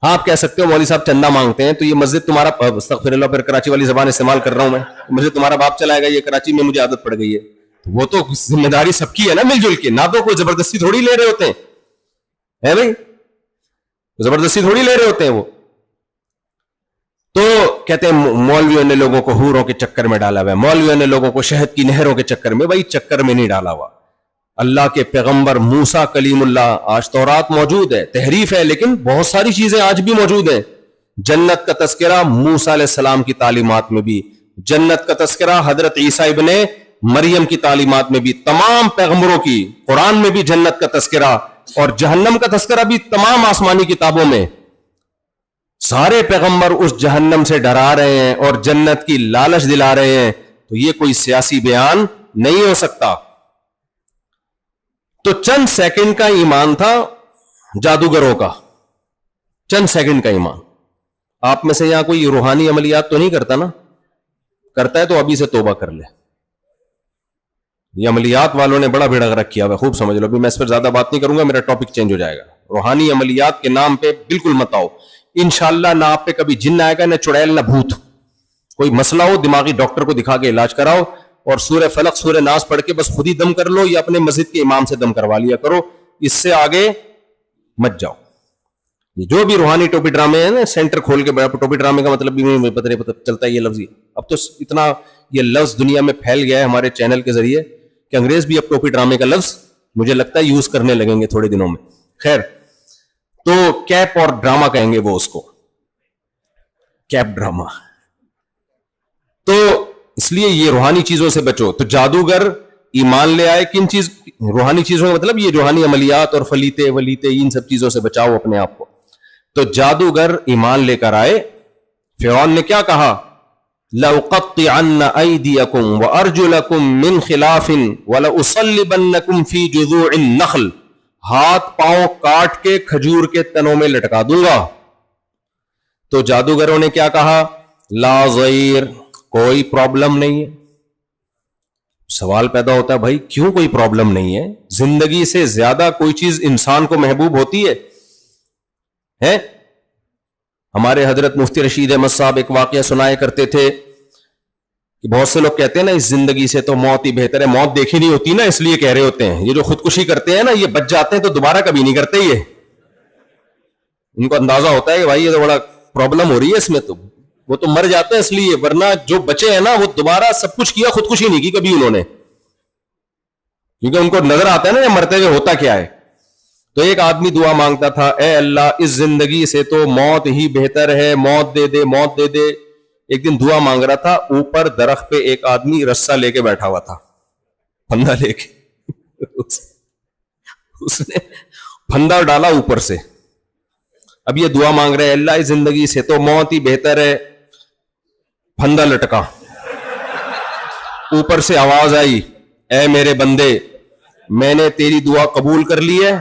آپ کہہ سکتے ہو مولوی صاحب چندہ مانگتے ہیں, تو یہ مسجد تمہارا, استغفر اللہ, پھر کراچی والی زبان استعمال کر رہا ہوں میں, مسجد تمہارا باپ چلائے گا, یہ کراچی میں مجھے عادت پڑ گئی ہے. وہ تو ذمہ داری سب کی ہے نا مل جل کے, نہ تو کوئی زبردستی تھوڑی لے رہے ہوتے ہیں, ہے بھائی, زبردستی تھوڑی لے رہے ہوتے ہیں وہ. تو کہتے ہیں مولویوں نے لوگوں کو حوروں کے چکر میں ڈالا ہوا ہے, مولویوں نے لوگوں کو شہد کی نہروں کے چکر میں. بھائی چکر میں نہیں ڈالا ہوا. اللہ کے پیغمبر موسیٰ کلیم اللہ, آج تورات موجود ہے, تحریف ہے لیکن بہت ساری چیزیں آج بھی موجود ہیں. جنت کا تذکرہ موسیٰ علیہ السلام کی تعلیمات میں بھی, جنت کا تذکرہ حضرت عیسیٰ ابن مریم کی تعلیمات میں بھی, تمام پیغمبروں کی, قرآن میں بھی جنت کا تذکرہ, اور جہنم کا تذکرہ بھی تمام آسمانی کتابوں میں. سارے پیغمبر اس جہنم سے ڈرا رہے ہیں اور جنت کی لالچ دلا رہے ہیں. تو یہ کوئی سیاسی بیان نہیں ہو سکتا. تو چند سیکنڈ کا ایمان تھا جادوگروں کا, چند سیکنڈ کا ایمان. آپ میں سے یہاں کوئی روحانی عملیات تو نہیں کرتا نا؟ کرتا ہے تو ابھی سے توبہ کر لے. یہ عملیات والوں نے بڑا بھیڑا غرق کیا ہوا, خوب سمجھ لو. ابھی میں اس پر زیادہ بات نہیں کروں گا, میرا ٹاپک چینج ہو جائے گا. روحانی عملیات کے نام پہ بالکل مت آؤ. انشاءاللہ نہ آپ پہ کبھی جن آئے گا, نہ چڑیل, نہ بھوت. کوئی مسئلہ ہو دماغی ڈاکٹر کو دکھا کے علاج کراؤ, اور سورہ فلق سورہ ناس پڑھ کے بس خود ہی دم کر لو, یا اپنے مسجد کے امام سے دم کروا لیا کرو. اس سے آگے مت جاؤ. جو بھی روحانی ٹوپی ڈرامے ہیں نا, سینٹر کھول کے, ٹوپی ڈرامے کا مطلب بھی پتہ چلتا ہے یہ لفظ. اب تو اتنا یہ لفظ دنیا میں پھیل گیا ہے ہمارے چینل کے ذریعے کہ انگریز بھی اب ٹوپی ڈرامے کا لفظ مجھے لگتا ہے یوز کرنے لگیں گے تھوڑے دنوں میں. خیر, تو کیپ اور ڈراما کہیں گے وہ اس کو, کیپ ڈراما. تو اس لیے یہ روحانی چیزوں سے بچو. تو جادوگر ایمان لے آئے کن چیز, روحانی چیزوں کا مطلب یہ روحانی عملیات اور فلیتے ولیتے, ان سب چیزوں سے بچاؤ اپنے آپ کو. تو جادوگر ایمان لے کر آئے. فرعون نے کیا کہا, لَأُقَطِّعَنَّ أَيْدِيَكُمْ وَأَرْجُلَكُمْ مِنْ خِلَافٍ وَلَأُصَلِّبَنَّكُمْ فِي جُذُوعِ النَّخْلِ, ہاتھ پاؤں کاٹ کے کھجور کے تنوں میں لٹکا دوں گا. تو جادوگروں نے کیا کہا, لا ضیر, کوئی پرابلم نہیں ہے. سوال پیدا ہوتا ہے بھائی کیوں کوئی پرابلم نہیں ہے؟ زندگی سے زیادہ کوئی چیز انسان کو محبوب ہوتی ہے؟ ہمارے حضرت مفتی رشید احمد صاحب ایک واقعہ سنائے کرتے تھے کہ بہت سے لوگ کہتے ہیں نا اس زندگی سے تو موت ہی بہتر ہے. موت دیکھی نہیں ہوتی نا, اس لیے کہہ رہے ہوتے ہیں. یہ جو خودکشی کرتے ہیں نا, یہ بچ جاتے ہیں تو دوبارہ کبھی نہیں کرتے. یہ ان کو اندازہ ہوتا ہے کہ بھائی یہ تو بڑا پرابلم ہو رہی ہے اس میں, تو وہ تو مر جاتے ہیں اس لیے. ورنہ جو بچے ہیں نا وہ دوبارہ سب کچھ کیا, خودکشی نہیں کی کبھی انہوں نے, کیونکہ ان کو نظر آتا ہے نا مرتے ہوئے ہوتا کیا ہے. تو ایک آدمی دعا مانگتا تھا, اے اللہ اس زندگی سے تو موت ہی بہتر ہے, موت دے دے, موت دے دے. ایک دن دعا مانگ رہا تھا, اوپر درخت پہ ایک آدمی رسہ لے کے بیٹھا ہوا تھا, پھندا لے کے. اس نے پھندا ڈالا اوپر سے, اب یہ دعا مانگ رہے ہیں اللہ اس زندگی سے تو موت ہی بہتر ہے. پھندا لٹکا, اوپر سے آواز آئی, اے میرے بندے میں نے تیری دعا قبول کر لی ہے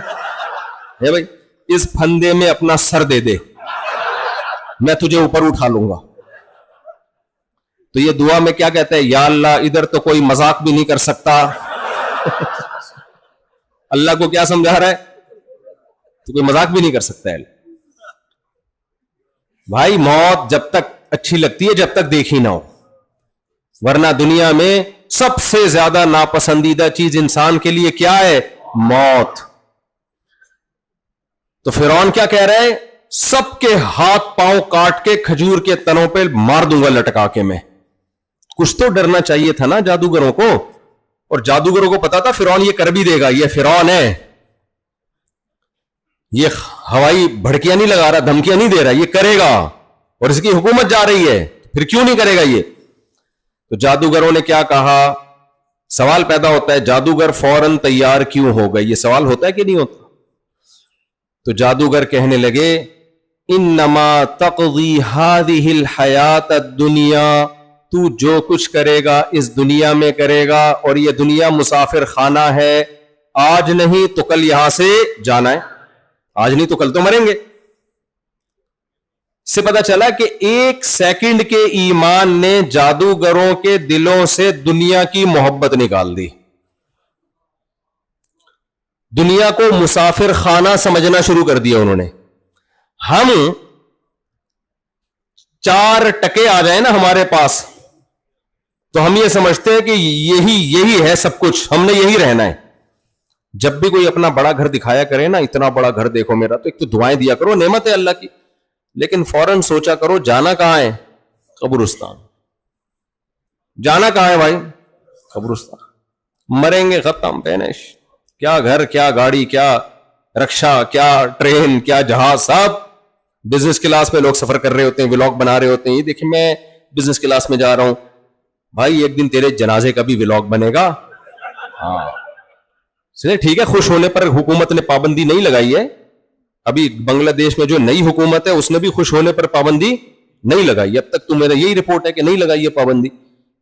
بھائی, اس پھندے میں اپنا سر دے دے, میں تجھے اوپر اٹھا لوں گا. تو یہ دعا میں کیا کہتا ہے, یا اللہ ادھر تو کوئی مذاق بھی نہیں کر سکتا. اللہ کو کیا سمجھا رہا ہے, تو کوئی مذاق بھی نہیں کر سکتا ہے. بھائی موت جب تک اچھی لگتی ہے جب تک دیکھی نہ ہو, ورنہ دنیا میں سب سے زیادہ ناپسندیدہ چیز انسان کے لیے کیا ہے, موت. تو فرعون کیا کہہ رہا ہے, سب کے ہاتھ پاؤں کاٹ کے کھجور کے تنوں پہ مار دوں گا لٹکا کے میں. کچھ تو ڈرنا چاہیے تھا نا جادوگروں کو, اور جادوگروں کو پتا تھا فرعون یہ کر بھی دے گا, یہ فرعون ہے, یہ ہوائی بھڑکیاں نہیں لگا رہا, دھمکیاں نہیں دے رہا, یہ کرے گا, اور اس کی حکومت جا رہی ہے, پھر کیوں نہیں کرے گا یہ. تو جادوگروں نے کیا کہا, سوال پیدا ہوتا ہے جادوگر فوراً تیار کیوں ہو گئے, یہ سوال ہوتا ہے کہ نہیں ہوتا. تو جادوگر کہنے لگے انما تقضی هذه الحیات الدنیا, تو جو کچھ کرے گا اس دنیا میں کرے گا, اور یہ دنیا مسافر خانہ ہے, آج نہیں تو کل یہاں سے جانا ہے, آج نہیں تو کل تو مریں گے. سے پتا چلا کہ 1 سیکنڈ کے ایمان نے جادوگروں کے دلوں سے دنیا کی محبت نکال دی. دنیا کو مسافر خانہ سمجھنا شروع کر دیا انہوں نے. ہم 4 ٹکے آ جائیں نا ہمارے پاس تو ہم یہ سمجھتے ہیں کہ یہی ہے سب کچھ, ہم نے یہی رہنا ہے. جب بھی کوئی اپنا بڑا گھر دکھایا کرے نا, اتنا بڑا گھر دیکھو میرا, تو ایک تو دعائیں دیا کرو, نعمت ہے اللہ کی, لیکن فوراً سوچا کرو جانا کہاں ہے, قبرستان. جانا کہاں ہے بھائی, قبرستان. مریں گے, ختم, فینش. کیا گھر, کیا گاڑی, کیا رکشا, کیا ٹرین, کیا جہاز, سب بزنس کلاس میں لوگ سفر کر رہے ہوتے ہیں, ولاگ بنا رہے ہوتے ہیں, یہ دیکھیں میں بزنس کلاس میں جا رہا ہوں. بھائی ایک دن تیرے جنازے کا بھی ولاگ بنے گا. ہاں ٹھیک ہے, خوش ہونے پر حکومت نے پابندی نہیں لگائی ہے. ابھی بنگلہ دیش میں جو نئی حکومت ہے اس نے بھی خوش ہونے پر پابندی نہیں لگائی. اب تک تو میرا یہی رپورٹ ہے کہ نہیں لگائی ہے پابندی.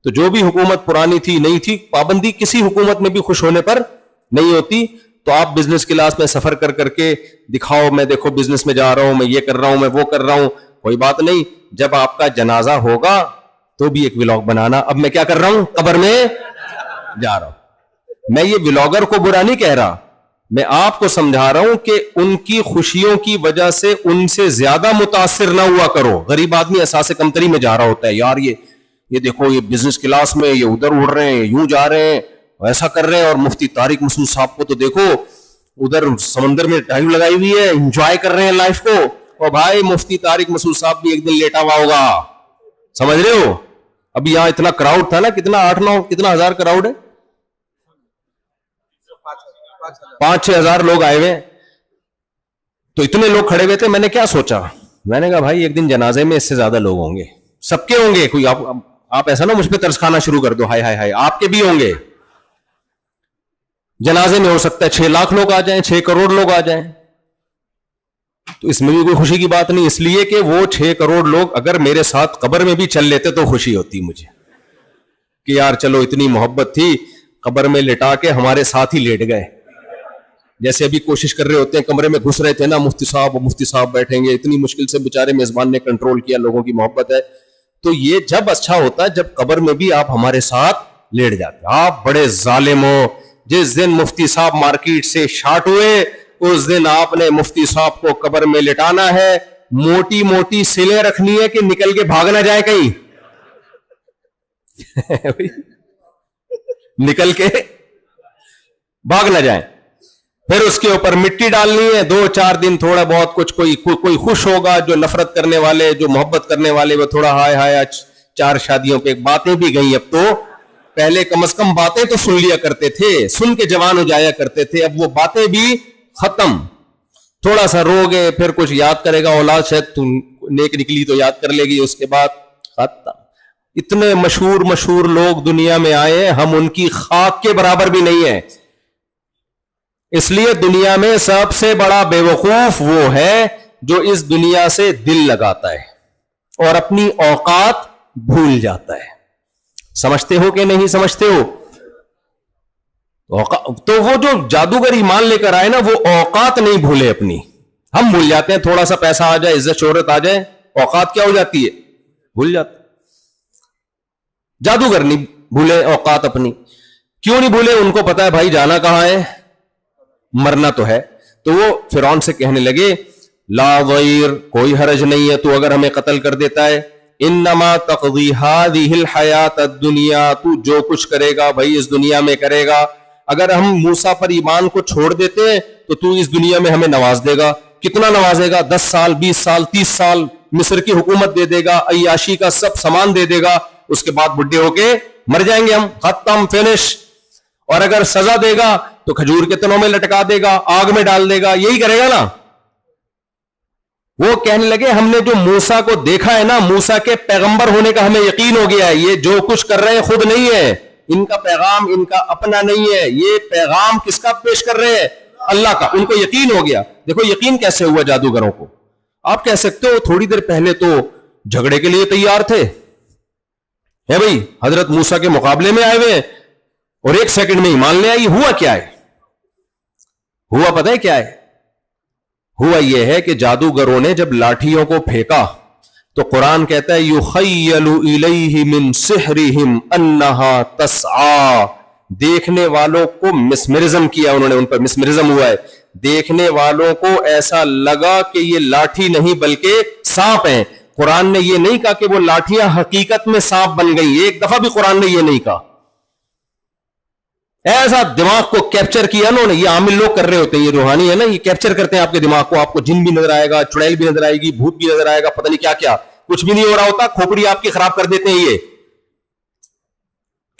تو جو بھی حکومت پرانی تھی نئی تھی, پابندی کسی حکومت میں بھی خوش ہونے پر نہیں ہوتی. تو آپ بزنس کلاس میں سفر کر کر کے دکھاؤ میں دیکھو بزنس میں جا رہا ہوں, میں یہ کر رہا ہوں, میں وہ کر رہا ہوں, کوئی بات نہیں. جب آپ کا جنازہ ہوگا تو بھی ایک ولاگ بنانا. اب میں کیا کر رہا ہوں, قبر میں جا رہا ہوں. میں یہ ولاگر کو برا نہیں کہہ رہا, میں آپ کو سمجھا رہا ہوں کہ ان کی خوشیوں کی وجہ سے ان سے زیادہ متاثر نہ ہوا کرو. غریب آدمی احساس کمتری میں جا رہا ہوتا ہے, یار یہ دیکھو یہ بزنس کلاس میں یہ ادھر اڑ رہے ہیں, یوں جا رہے ہیں, ایسا کر رہے ہیں, اور مفتی طارق مسعود صاحب کو تو دیکھو ادھر سمندر میں ڈائیو لگائی ہوئی ہے, انجوائے کر رہے ہیں لائف کو. اور بھائی مفتی طارق مسعود صاحب بھی ایک دن لیٹا ہوا ہوگا, سمجھ رہے ہو. ابھی یہاں اتنا کراؤڈ تھا نا, کتنا 8-9 کتنا ہزار کراؤڈ ہے, 5-6 ہزار لوگ آئے ہوئے. تو اتنے لوگ کھڑے ہوئے تھے. میں نے کیا سوچا, میں نے کہا بھائی ایک دن جنازے میں اس سے زیادہ لوگ ہوں گے, سب کے ہوں گے. کوئی آپ ایسا نا مجھ پہ ترس کھانا شروع کر دو, ہائے ہائے ہائے, آپ کے بھی ہوں گے. جنازے میں ہو سکتا ہے 6 لاکھ لوگ آ جائیں, 6 کروڑ لوگ آ جائیں. تو اس میں بھی کوئی خوشی کی بات نہیں, اس لیے کہ وہ 6 کروڑ لوگ اگر میرے ساتھ قبر میں بھی چل لیتے تو خوشی ہوتی مجھے کہ یار چلو اتنی محبت تھی, قبر میں لٹا کے ہمارے ساتھ ہی لیٹ گئے. جیسے ابھی کوشش کر رہے ہوتے ہیں, کمرے میں گھس رہے تھے نا, مفتی صاحب بیٹھیں گے, اتنی مشکل سے بیچارے میزبان نے کنٹرول کیا, لوگوں کی محبت ہے. تو یہ جب اچھا ہوتا ہے جب قبر میں بھی آپ ہمارے ساتھ لیٹ جاتے. آپ بڑے ظالم ہو, جس دن مفتی صاحب مارکیٹ سے شارٹ ہوئے اس دن آپ نے مفتی صاحب کو قبر میں لٹانا ہے, موٹی موٹی سلیں رکھنی ہے کہ نکل کے بھاگ نہ جائے کہیں. نکل کے بھاگ نہ جائیں. پھر اس کے اوپر مٹی ڈالنی ہے, 2-4 دن تھوڑا بہت کچھ, کوئی خوش ہوگا, جو نفرت کرنے والے, جو محبت کرنے والے, وہ تھوڑا ہائے ہائے 4 شادیوں پہ باتیں بھی گئی. اب تو پہلے کم از کم باتیں تو سن لیا کرتے تھے, سن کے جوان ہو جایا کرتے تھے, اب وہ باتیں بھی ختم. تھوڑا سا رو گے, پھر کچھ یاد کرے گا اولاد, شاید نیک نکلی تو یاد کر لے گی, اس کے بعد ختم. اتنے مشہور لوگ دنیا میں آئے, ہم ان کی خاک کے برابر بھی نہیں ہیں. اس لیے دنیا میں سب سے بڑا بے وقوف وہ ہے جو اس دنیا سے دل لگاتا ہے اور اپنی اوقات بھول جاتا ہے. سمجھتے ہو کہ نہیں سمجھتے ہو؟ تو وہ جو جادوگر ایمان لے کر آئے نا، وہ اوقات نہیں بھولے اپنی. ہم بھول جاتے ہیں، تھوڑا سا پیسہ آ جائے، عزت شہرت آ جائے، اوقات کیا ہو جاتی ہے؟ بھول جاتے. جادوگر نہیں بھولے اوقات اپنی. کیوں نہیں بھولے؟ ان کو پتا ہے بھائی جانا کہاں ہے، مرنا تو ہے. تو وہ فرعون سے کہنے لگے لا ضیر، کوئی حرج نہیں ہے تو اگر ہمیں قتل کر دیتا ہے، انما تقضی هذه الحیات الدنیا، تو جو کچھ کرے گا بھائی اس دنیا میں کرے گا. اگر ہم موسیٰ پر ایمان کو چھوڑ دیتے ہیں تو اس دنیا میں ہمیں نواز دے گا. کتنا نوازے گا؟ 10 سال 20 سال 30 سال مصر کی حکومت دے دے گا، عیاشی کا سب سامان دے دے گا. اس کے بعد بڈھے ہو کے مر جائیں گے ہم، ختم فنش. اور اگر سزا دے گا تو کھجور کے تنوں میں لٹکا دے گا، آگ میں ڈال دے گا. یہی کرے گا نا. وہ کہنے لگے ہم نے جو موسیٰ کو دیکھا ہے نا، موسیٰ کے پیغمبر ہونے کا ہمیں یقین ہو گیا ہے. یہ جو کچھ کر رہے ہیں خود نہیں ہے، ان کا پیغام ان کا اپنا نہیں ہے. یہ پیغام کس کا پیش کر رہے ہیں؟ اللہ کا. ان کو یقین ہو گیا. دیکھو یقین کیسے ہوا جادوگروں کو. آپ کہہ سکتے ہو تھوڑی دیر پہلے تو جھگڑے کے لیے تیار تھے، ہے بھائی، حضرت موسیٰ کے مقابلے میں آئے ہوئے ہیں، اور 1 سیکنڈ میں ایمان لے آئی. ہوا کیا ہے؟ ہوا پتہ ہے کیا ہے؟ ہوا یہ ہے کہ جادوگروں نے جب لاٹھیوں کو پھینکا تو قرآن کہتا ہے یخیل الیہ من سحرہم انہا تسعی. دیکھنے والوں کو مسمرزم کیا انہوں نے، ان پر مسمرزم ہوا ہے. دیکھنے والوں کو ایسا لگا کہ یہ لاٹھی نہیں بلکہ سانپ ہیں. قرآن نے یہ نہیں کہا کہ وہ لاٹھیاں حقیقت میں سانپ بن گئی. ایک دفعہ بھی قرآن نے یہ نہیں کہا. ایسا دماغ کو کیپچر کیا انہوں نے. یہ عامل لوگ کر رہے ہوتے ہیں، یہ روحانی ہے نا، یہ کیپچر کرتے ہیں آپ کے دماغ کو. آپ کو جن بھی نظر آئے گا، چڑیل بھی نظر آئے گی، بھوت بھی نظر آئے گا، پتہ نہیں کیا کیا. کچھ بھی نہیں ہو رہا ہوتا، کھوپڑی آپ کی خراب کر دیتے ہیں. یہ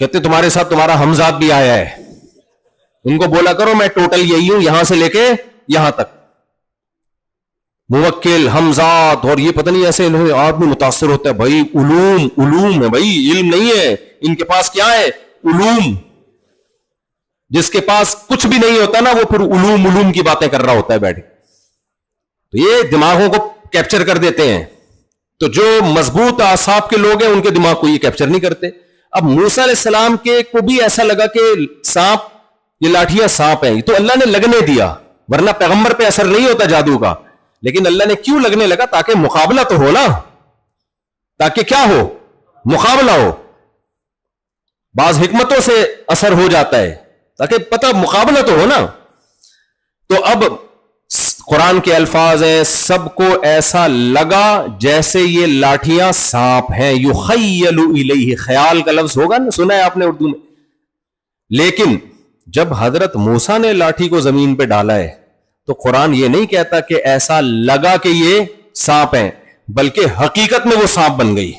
کہتے تمہارے ساتھ تمہارا ہمزاد بھی آیا ہے. ان کو بولا کرو میں ٹوٹل یہی ہوں، یہاں سے لے کے یہاں تک، موکل ہمزاد. اور یہ پتہ نہیں ایسے آدمی متاثر ہوتا ہے. بھائی علوم ہے بھائی، علم نہیں ہے ان کے پاس. کیا ہے؟ علوم. جس کے پاس کچھ بھی نہیں ہوتا نا، وہ پھر علوم کی باتیں کر رہا ہوتا ہے بیٹھ کے. تو یہ دماغوں کو کیپچر کر دیتے ہیں. تو جو مضبوط اعصاب کے لوگ ہیں ان کے دماغ کو یہ کیپچر نہیں کرتے. اب موسیٰ علیہ السلام کے کو بھی ایسا لگا کہ سانپ، یہ لاٹھیاں سانپ ہیں. تو اللہ نے لگنے دیا، ورنہ پیغمبر پہ اثر نہیں ہوتا جادو کا. لیکن اللہ نے کیوں لگنے لگا؟ تاکہ مقابلہ تو ہو نا. تاکہ کیا ہو؟ مقابلہ ہو. بعض حکمتوں سے اثر ہو جاتا ہے تاکہ پتہ مقابلہ تو ہو نا. تو اب قرآن کے الفاظ ہیں، سب کو ایسا لگا جیسے یہ لاٹھیاں سانپ ہیں. یخیل الیہ، خیال کا لفظ ہوگا نا، سنا ہے آپ نے اردو میں. لیکن جب حضرت موسیٰ نے لاٹھی کو زمین پہ ڈالا ہے تو قرآن یہ نہیں کہتا کہ ایسا لگا کہ یہ سانپ ہیں، بلکہ حقیقت میں وہ سانپ بن گئی.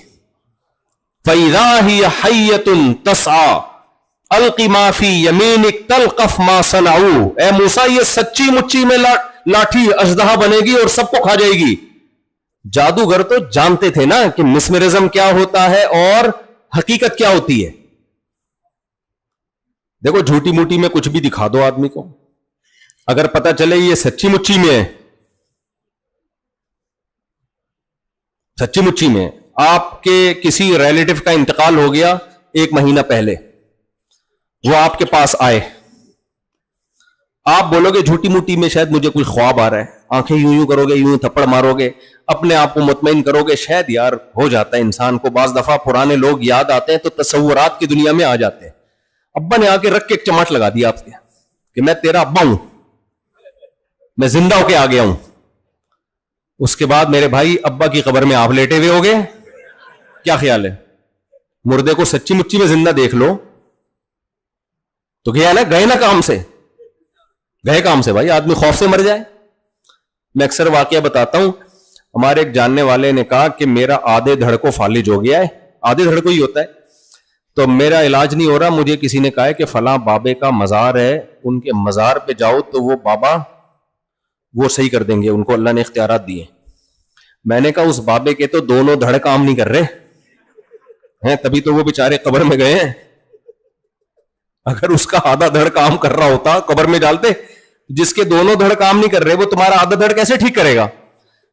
فَإِذَا هِيَ حَيَّةٌ تَسْعَىٰ الْقِ مَا فِي يَمِينِكَ تَلْقَفْ مَا صَنَعُوا. اے موسیٰ یہ سچی مچی میں لاٹھی اژدہا بنے گی اور سب کو کھا جائے گی. جادوگر تو جانتے تھے نا کہ مسمرزم کیا ہوتا ہے اور حقیقت کیا ہوتی ہے. دیکھو جھوٹی موٹی میں کچھ بھی دکھا دو آدمی کو، اگر پتا چلے یہ سچی مچی میں ہے، سچی مچی میں. آپ کے کسی ریلیٹو کا انتقال ہو گیا 1 مہینہ پہلے، وہ آپ کے پاس آئے، آپ بولو گے جھوٹی موٹی میں شاید مجھے کوئی خواب آ رہا ہے، آنکھیں یوں کرو گے، یوں تھپڑ مارو گے، اپنے آپ کو مطمئن کرو گے، شاید یار ہو جاتا ہے انسان کو. بعض دفعہ پرانے لوگ یاد آتے ہیں تو تصورات کی دنیا میں آ جاتے ہیں. ابا نے آ کے رکھ کے ایک چماٹ لگا دیا آپ کے کہ میں تیرا ابا ہوں، میں زندہ ہو کے آ گیا ہوں. اس کے بعد میرے بھائی ابا کی قبر میں آپ لیٹے ہوئے ہو گئے. کیا خیال ہے؟ مردے کو سچی مچی میں زندہ دیکھ لو تو گیا نا، گئے نا کام سے، گئے کام سے بھائی. آدمی خوف سے مر جائے. میں اکثر واقعہ بتاتا ہوں. ہمارے ایک جاننے والے نے کہا کہ میرا آدھے دھڑ کو فالج ہو گیا ہے. آدھے دھڑ کو ہی ہوتا ہے. تو میرا علاج نہیں ہو رہا. مجھے کسی نے کہا ہے کہ فلاں بابے کا مزار ہے، ان کے مزار پہ جاؤ تو وہ بابا وہ صحیح کر دیں گے، ان کو اللہ نے اختیارات دیے. میں نے کہا اس بابے کے تو دونوں دھڑ کام نہیں کر رہے ہیں، تبھی تو وہ بیچارے قبر میں گئے ہیں. اگر اس کا آدھا دھڑ کام کر رہا ہوتا قبر میں ڈالتے. جس کے دونوں دھڑ کام نہیں کر رہے وہ تمہارا آدھا دھڑ کیسے ٹھیک کرے گا؟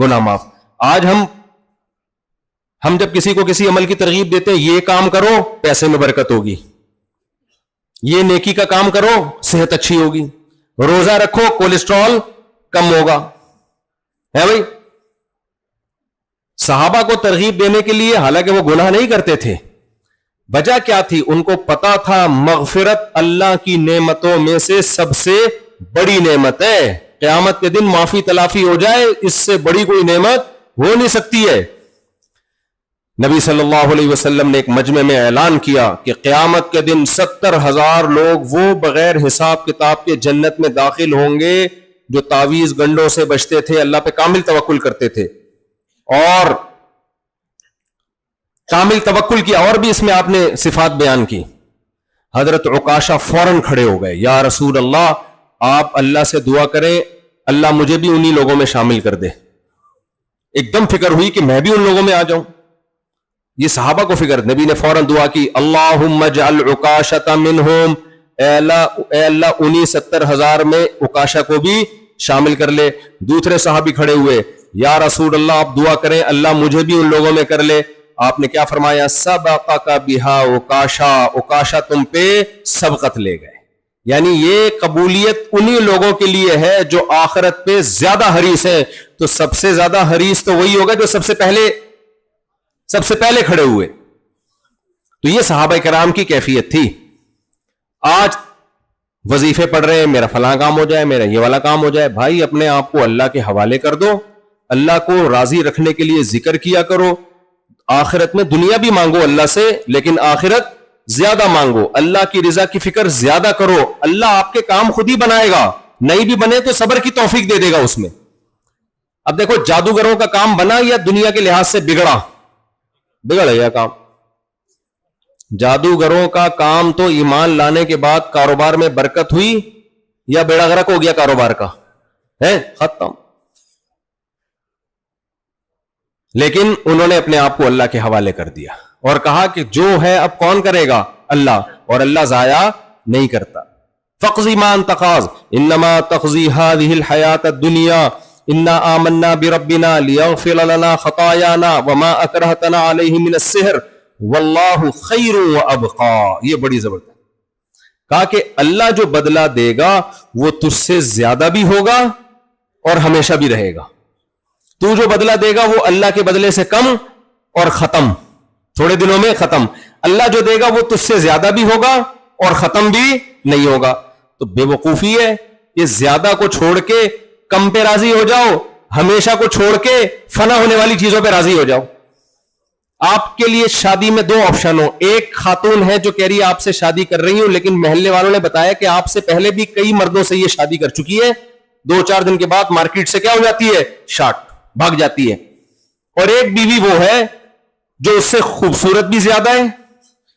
گناہ معاف. آج ہم جب کسی کو کسی عمل کی ترغیب دیتے ہیں, یہ کام کرو پیسے میں برکت ہوگی, یہ نیکی کا کام کرو صحت اچھی ہوگی, روزہ رکھو کولیسٹرول کم ہوگا, ہے بھائی. صحابہ کو ترغیب دینے کے لیے, حالانکہ وہ گناہ نہیں کرتے تھے, وجہ کیا تھی؟ ان کو پتا تھا مغفرت اللہ کی نعمتوں میں سے سب سے بڑی نعمت ہے. قیامت کے دن معافی تلافی ہو جائے, اس سے بڑی کوئی نعمت ہو نہیں سکتی ہے. نبی صلی اللہ علیہ وسلم نے ایک مجمع میں اعلان کیا کہ قیامت کے دن 70,000 لوگ وہ بغیر حساب کتاب کے جنت میں داخل ہوں گے جو تعویذ گنڈوں سے بچتے تھے, اللہ پہ کامل توکل کرتے تھے. اور کامل توکل کیا, اور بھی اس میں آپ نے صفات بیان کی. حضرت عکاشہ فوراً کھڑے ہو گئے, یا رسول اللہ آپ اللہ سے دعا کریں اللہ مجھے بھی انہی لوگوں میں شامل کر دے. ایک دم فکر ہوئی کہ میں بھی ان لوگوں میں آ جاؤں. یہ صحابہ کو فکر, نبی نے فوراً دعا کی, اللہم اجعل عکاشۃ منہم, اے اللہ انہی 70,000 میں عکاشہ کو بھی شامل کر لے. دوسرے صحابی کھڑے ہوئے, یا رسول اللہ آپ دعا کریں اللہ مجھے بھی ان لوگوں میں کر لے. آپ نے کیا فرمایا؟ سبقک بہا عکاشہ, عکاشہ تم پہ سبقت لے گئے. یعنی یہ قبولیت انہی لوگوں کے لیے ہے جو آخرت پہ زیادہ حریص ہیں. تو سب سے زیادہ حریص تو وہی ہوگا جو سب سے پہلے کھڑے ہوئے. تو یہ صحابہ کرام کی کیفیت تھی. آج وظیفے پڑھ رہے ہیں, میرا فلاں کام ہو جائے, میرا یہ والا کام ہو جائے. بھائی اپنے آپ کو اللہ کے حوالے کر دو, اللہ کو راضی رکھنے کے لیے ذکر کیا کرو. آخرت میں دنیا بھی مانگو اللہ سے, لیکن آخرت زیادہ مانگو. اللہ کی رضا کی فکر زیادہ کرو, اللہ آپ کے کام خود ہی بنائے گا. نہیں بھی بنے تو صبر کی توفیق دے دے گا اس میں. اب دیکھو جادوگروں کا کام بنا یا دنیا کے لحاظ سے بگڑا ہے یہ کام. جادوگروں کا کام تو ایمان لانے کے بعد کاروبار میں برکت ہوئی یا بیڑا غرق ہو گیا کاروبار کا, ہے ختم. لیکن انہوں نے اپنے آپ کو اللہ کے حوالے کر دیا اور کہا کہ جو ہے اب کون کرے گا؟ اللہ, اور اللہ ضائع نہیں کرتا. فقضی ما انت قاض انما تقضی هذه الحیات الدنیا انا آمنا بربنا لیغفر لنا خطایانا وما اکرہتنا علیہ من السحر واللہ خیر وابقا. یہ بڑی زبردست کہا کہ اللہ جو بدلہ دے گا وہ تجھ سے زیادہ بھی ہوگا اور ہمیشہ بھی رہے گا. تو جو بدلہ دے گا وہ اللہ کے بدلے سے کم اور ختم, تھوڑے دنوں میں ختم. اللہ جو دے گا وہ تجھ سے زیادہ بھی ہوگا اور ختم بھی نہیں ہوگا. تو بے وقوفی ہے یہ زیادہ کو چھوڑ کے کم پہ راضی ہو جاؤ, ہمیشہ کو چھوڑ کے فنا ہونے والی چیزوں پہ راضی ہو جاؤ. آپ کے لیے شادی میں 2 آپشن ہو. ایک خاتون ہے جو کہہ رہی ہے آپ سے شادی کر رہی ہوں, لیکن محلے والوں نے بتایا کہ آپ سے پہلے بھی کئی مردوں سے یہ شادی کر چکی ہے, 2-4 دن کے بعد مارکیٹ سے کیا ہو جاتی ہے؟ شارٹ, بھاگ جاتی ہے. اور ایک بیوی وہ ہے جو اس سے خوبصورت بھی زیادہ ہے,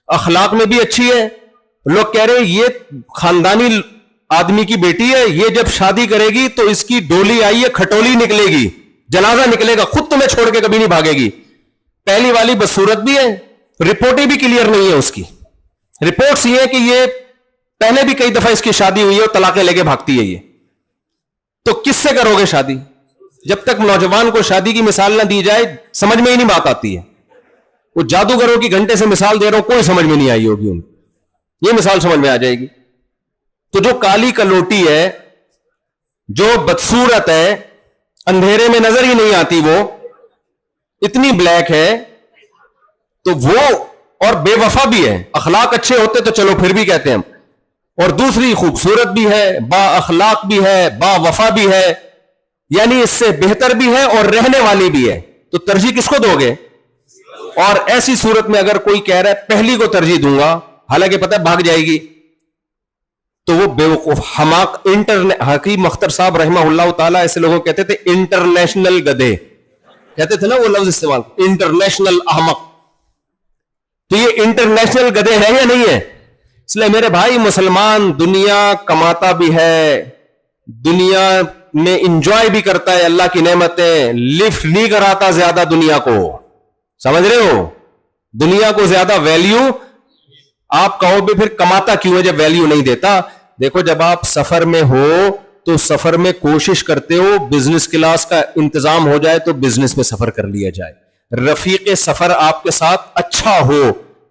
اخلاق میں بھی اچھی ہے. لوگ کہہ رہے ہیں یہ خاندانی آدمی کی بیٹی ہے, یہ جب شادی کرے گی تو اس کی ڈولی آئی ہے, کھٹولی نکلے گی, جنازہ نکلے گا, خود تمہیں چھوڑ کے کبھی نہیں بھاگے گی. پہلی والی بدصورت بھی ہے, رپورٹیں بھی کلیئر نہیں ہے اس کی. رپورٹس یہ ہے کہ یہ پہلے بھی کئی دفعہ اس کی شادی ہوئی ہے اور طلاقیں لے کے بھاگتی ہے. یہ تو کس سے کرو گے شادی؟ جب تک نوجوان کو شادی کی مثال نہ دی جائے سمجھ میں ہی نہیں بات آتی ہے. وہ جادوگروں کی گھنٹے سے مثال دے رہا ہوں, کوئی سمجھ میں نہیں آئی ہوگی ان کو, یہ مثال سمجھ میں آ جائے گی. تو جو کالی کلوٹی ہے, جو بدصورت ہے, اندھیرے میں نظر ہی نہیں آتی, وہ اتنی بلیک ہے, تو وہ اور بے وفا بھی ہے. اخلاق اچھے ہوتے تو چلو پھر بھی کہتے ہیں ہم, اور دوسری خوبصورت بھی ہے, با اخلاق بھی ہے, با وفا بھی ہے, یعنی اس سے بہتر بھی ہے اور رہنے والی بھی ہے. تو ترجیح کس کو دو گے؟ اور ایسی صورت میں اگر کوئی کہہ رہا ہے پہلی کو ترجیح دوں گا, حالانکہ پتہ ہے بھاگ جائے گی, تو وہ بے وقوف حماق. حکیم اختر صاحب رحمہ اللہ تعالیٰ ایسے لوگوں کہتے تھے انٹرنیشنل گدھے, کہتے تھے نا وہ لفظ استعمال, انٹرنیشنل احمق. تو یہ انٹرنیشنل گدھے ہیں یا نہیں ہے؟ اس لیے میرے بھائی مسلمان دنیا کماتا بھی ہے, دنیا میں انجوائے بھی کرتا ہے, اللہ کی نعمتیں لفٹ نہیں کراتا زیادہ دنیا کو, سمجھ رہے ہو؟ دنیا کو زیادہ ویلیو. آپ کہو بھی پھر کماتا کیوں ہے جب ویلیو نہیں دیتا؟ دیکھو جب آپ سفر میں ہو تو سفر میں کوشش کرتے ہو بزنس کلاس کا انتظام ہو جائے تو بزنس میں سفر کر لیا جائے, رفیق سفر آپ کے ساتھ اچھا ہو,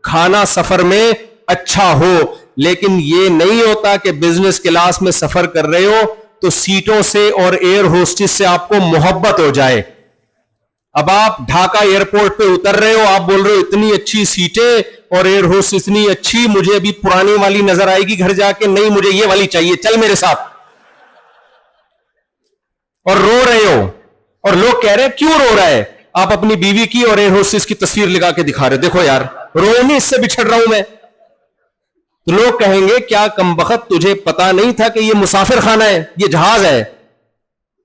کھانا سفر میں اچھا ہو, لیکن یہ نہیں ہوتا کہ بزنس کلاس میں سفر کر رہے ہو تو سیٹوں سے اور ایئر ہوسٹس سے آپ کو محبت ہو جائے. اب آپ ڈھاکہ ایئرپورٹ پہ اتر رہے ہو, آپ بول رہے ہو اتنی اچھی سیٹیں اور ایئر ہوسٹ اتنی اچھی, مجھے ابھی پرانی والی نظر آئے گی گھر جا کے, نہیں مجھے یہ والی چاہیے, چل میرے ساتھ, اور رو رہے ہو, اور لوگ کہہ رہے ہیں کیوں رو رہا ہے, آپ اپنی بیوی کی اور ایئر ہوسٹس کی تصویر لگا کے دکھا رہے, دیکھو یار رو نہیں, اس سے بچھڑ رہا ہوں میں. تو لوگ کہیں گے کیا کمبخت تجھے پتا نہیں تھا کہ یہ مسافر خانہ ہے, یہ جہاز ہے,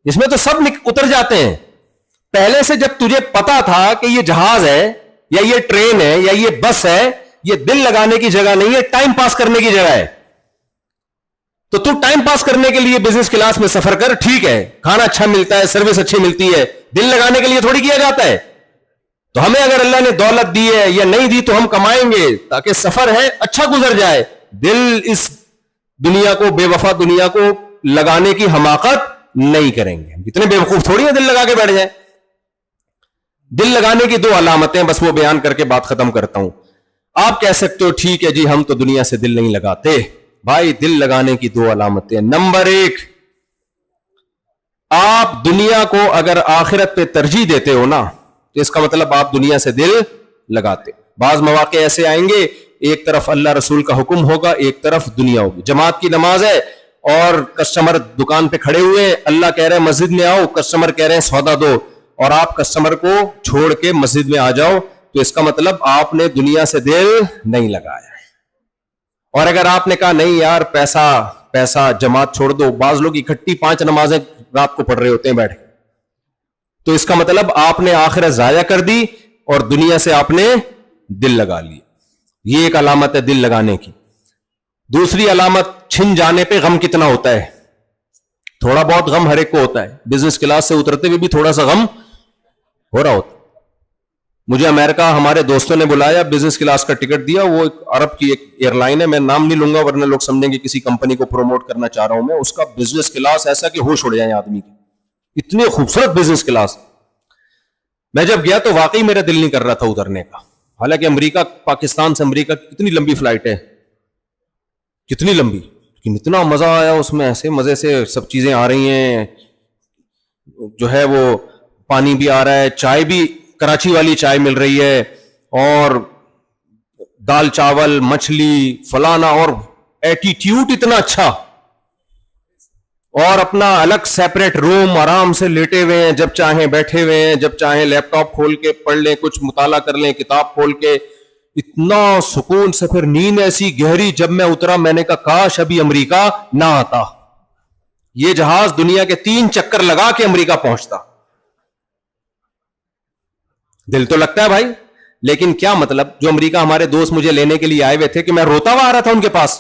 اس میں تو سب اتر جاتے ہیں. پہلے سے جب تجھے پتا تھا کہ یہ جہاز ہے یا یہ ٹرین ہے یا یہ بس ہے, یہ دل لگانے کی جگہ نہیں ہے, ٹائم پاس کرنے کی جگہ ہے, تو تو ٹائم پاس کرنے کے لیے بزنس کلاس میں سفر کر, ٹھیک ہے کھانا اچھا ملتا ہے, سروس اچھی ملتی ہے, دل لگانے کے لیے تھوڑی کیا جاتا ہے. تو ہمیں اگر اللہ نے دولت دی ہے یا نہیں دی تو ہم کمائیں گے تاکہ سفر ہے اچھا گزر جائے. دل اس دنیا کو, بے وفا دنیا کو لگانے کی حماقت نہیں کریں گے. اتنے بے وقوف تھوڑی ہے دل لگا کے بیٹھ جائیں. دل لگانے کی 2 علامتیں, بس وہ بیان کر کے بات ختم کرتا ہوں. آپ کہہ سکتے ہو ٹھیک ہے جی ہم تو دنیا سے دل نہیں لگاتے. بھائی دل لگانے کی 2 علامتیں. نمبر 1, آپ دنیا کو اگر آخرت پہ ترجیح دیتے ہو نا تو اس کا مطلب آپ دنیا سے دل لگاتے. بعض مواقع ایسے آئیں گے, ایک طرف اللہ رسول کا حکم ہوگا, ایک طرف دنیا ہوگی. جماعت کی نماز ہے اور کسٹمر دکان پہ کھڑے ہوئے ہیں, اللہ کہہ رہے ہیں مسجد میں آؤ, کسٹمر کہہ رہے ہیں سودا دو, اور آپ کسٹمر کو چھوڑ کے مسجد میں آ جاؤ, تو اس کا مطلب آپ نے دنیا سے دل نہیں لگایا. اور اگر آپ نے کہا نہیں یار پیسہ جماعت چھوڑ دو, بعض لوگ اکٹھی 5 نمازیں رات کو پڑھ رہے ہوتے ہیں بیٹھ کے, تو اس کا مطلب آپ نے آخرت ضائع کر دی اور دنیا سے آپ نے دل لگا لی. یہ ایک علامت ہے دل لگانے کی. دوسری علامت, چھن جانے پہ غم کتنا ہوتا ہے. تھوڑا بہت غم ہر ایک کو ہوتا ہے, بزنس کلاس سے اترتے ہوئے بھی تھوڑا سا غم ہو رہا ہوتا. مجھے امریکہ ہمارے دوستوں نے بلایا, بزنس کلاس کا ٹکٹ دیا, وہ ایک عرب کی ایک ایئر لائن ہے, میں نام نہیں لوں گا ورنہ لوگ سمجھیں گے کسی کمپنی کو پروموٹ کرنا چاہ رہا ہوں میں. اس کا بزنس کلاس ایسا کہ ہوش اڑ جائیں آدمی کی, اتنے خوبصورت بزنس کلاس. میں جب گیا تو واقعی میرا دل نہیں کر رہا تھا اترنے کا, حالانکہ امریکہ, پاکستان سے امریکہ کتنی لمبی فلائٹ ہے, کتنی لمبی, لیکن اتنا مزہ آیا اس میں, ایسے مزے سے سب چیزیں آ رہی ہیں, جو ہے وہ پانی بھی آ رہا ہے, چائے بھی کراچی والی چائے مل رہی ہے, اور دال چاول مچھلی فلانا, اور ایٹیٹیوڈ اتنا اچھا, اور اپنا الگ سیپریٹ روم, آرام سے لیٹے ہوئے ہیں, جب چاہیں بیٹھے ہوئے ہیں, جب چاہیں لیپ ٹاپ کھول کے پڑھ لیں, کچھ مطالعہ کر لیں, کتاب کھول کے, اتنا سکون سے. پھر نیند ایسی گہری, جب میں اترا میں نے کہا کاش ابھی امریکہ نہ آتا, یہ جہاز دنیا کے 3 چکر لگا کے امریکہ پہنچتا. دل تو لگتا ہے بھائی, لیکن کیا مطلب, جو امریکہ ہمارے دوست مجھے لینے کے لیے آئے ہوئے تھے کہ میں روتا ہوا آ رہا تھا ان کے پاس,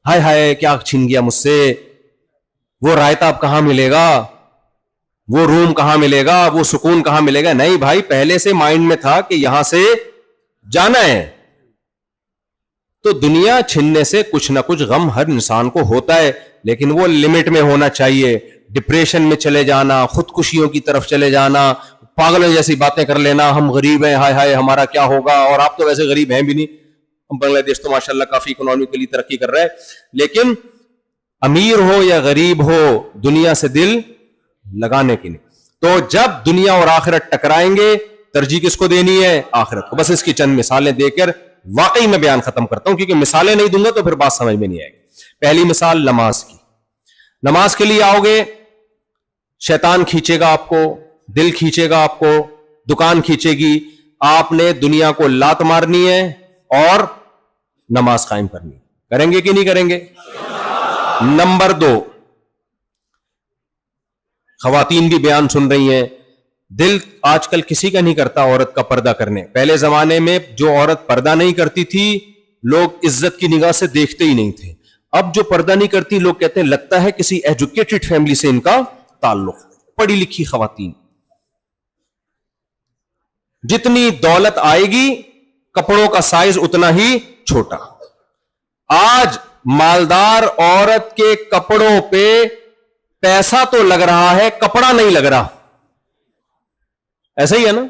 ہائے ہائے کیا چھین گیا مجھ سے, وہ رائتا اب کہاں ملے گا, وہ روم کہاں ملے گا, وہ سکون کہاں ملے گا. نہیں بھائی, پہلے سے مائنڈ میں تھا کہ یہاں سے جانا ہے. تو دنیا چھننے سے کچھ نہ کچھ غم ہر انسان کو ہوتا ہے, لیکن وہ لمٹ میں ہونا چاہیے. ڈپریشن میں چلے جانا, خودکشیوں کی طرف چلے جانا, پاگلوں جیسی باتیں کر لینا, ہم غریب ہیں, ہائے ہائے ہمارا کیا ہوگا, اور آپ تو ویسے غریب ہیں بھی نہیں, بنگلہ دیش تو ماشاءاللہ کافی اکنامکلی ترقی کر رہا ہے, لیکن امیر ہو یا غریب ہو دنیا سے دل لگانے کی نہیں. تو جب دنیا اور آخرت ٹکرائیں گے, ترجیح کس کو دینی ہے, آخرت کو. بس اس کی چند مثالیں دے کر واقعی میں بیان ختم کرتا ہوں, کیونکہ مثالیں نہیں دوں گا تو پھر بات سمجھ میں نہیں آئے گی. پہلی مثال نماز کی. نماز کے لیے آؤ گے, شیطان کھینچے گا آپ کو, دل کھینچے گا آپ کو, دکان کھینچے گی, آپ نے دنیا کو لات مارنی ہے اور نماز قائم کرنی. کریں گے کہ نہیں کریں گے؟ نمبر 2, خواتین بھی بیان سن رہی ہیں, دل آج کل کسی کا نہیں کرتا عورت کا پردہ کرنے. پہلے زمانے میں جو عورت پردہ نہیں کرتی تھی لوگ عزت کی نگاہ سے دیکھتے ہی نہیں تھے. اب جو پردہ نہیں کرتی لوگ کہتے ہیں لگتا ہے کسی ایجوکیٹڈ فیملی سے ان کا تعلق. پڑھی لکھی خواتین, جتنی دولت آئے گی کپڑوں کا سائز اتنا ہی چھوٹا. آج مالدار عورت کے کپڑوں پہ پیسہ تو لگ رہا ہے, کپڑا نہیں لگ رہا. ایسا ہی ہے نا,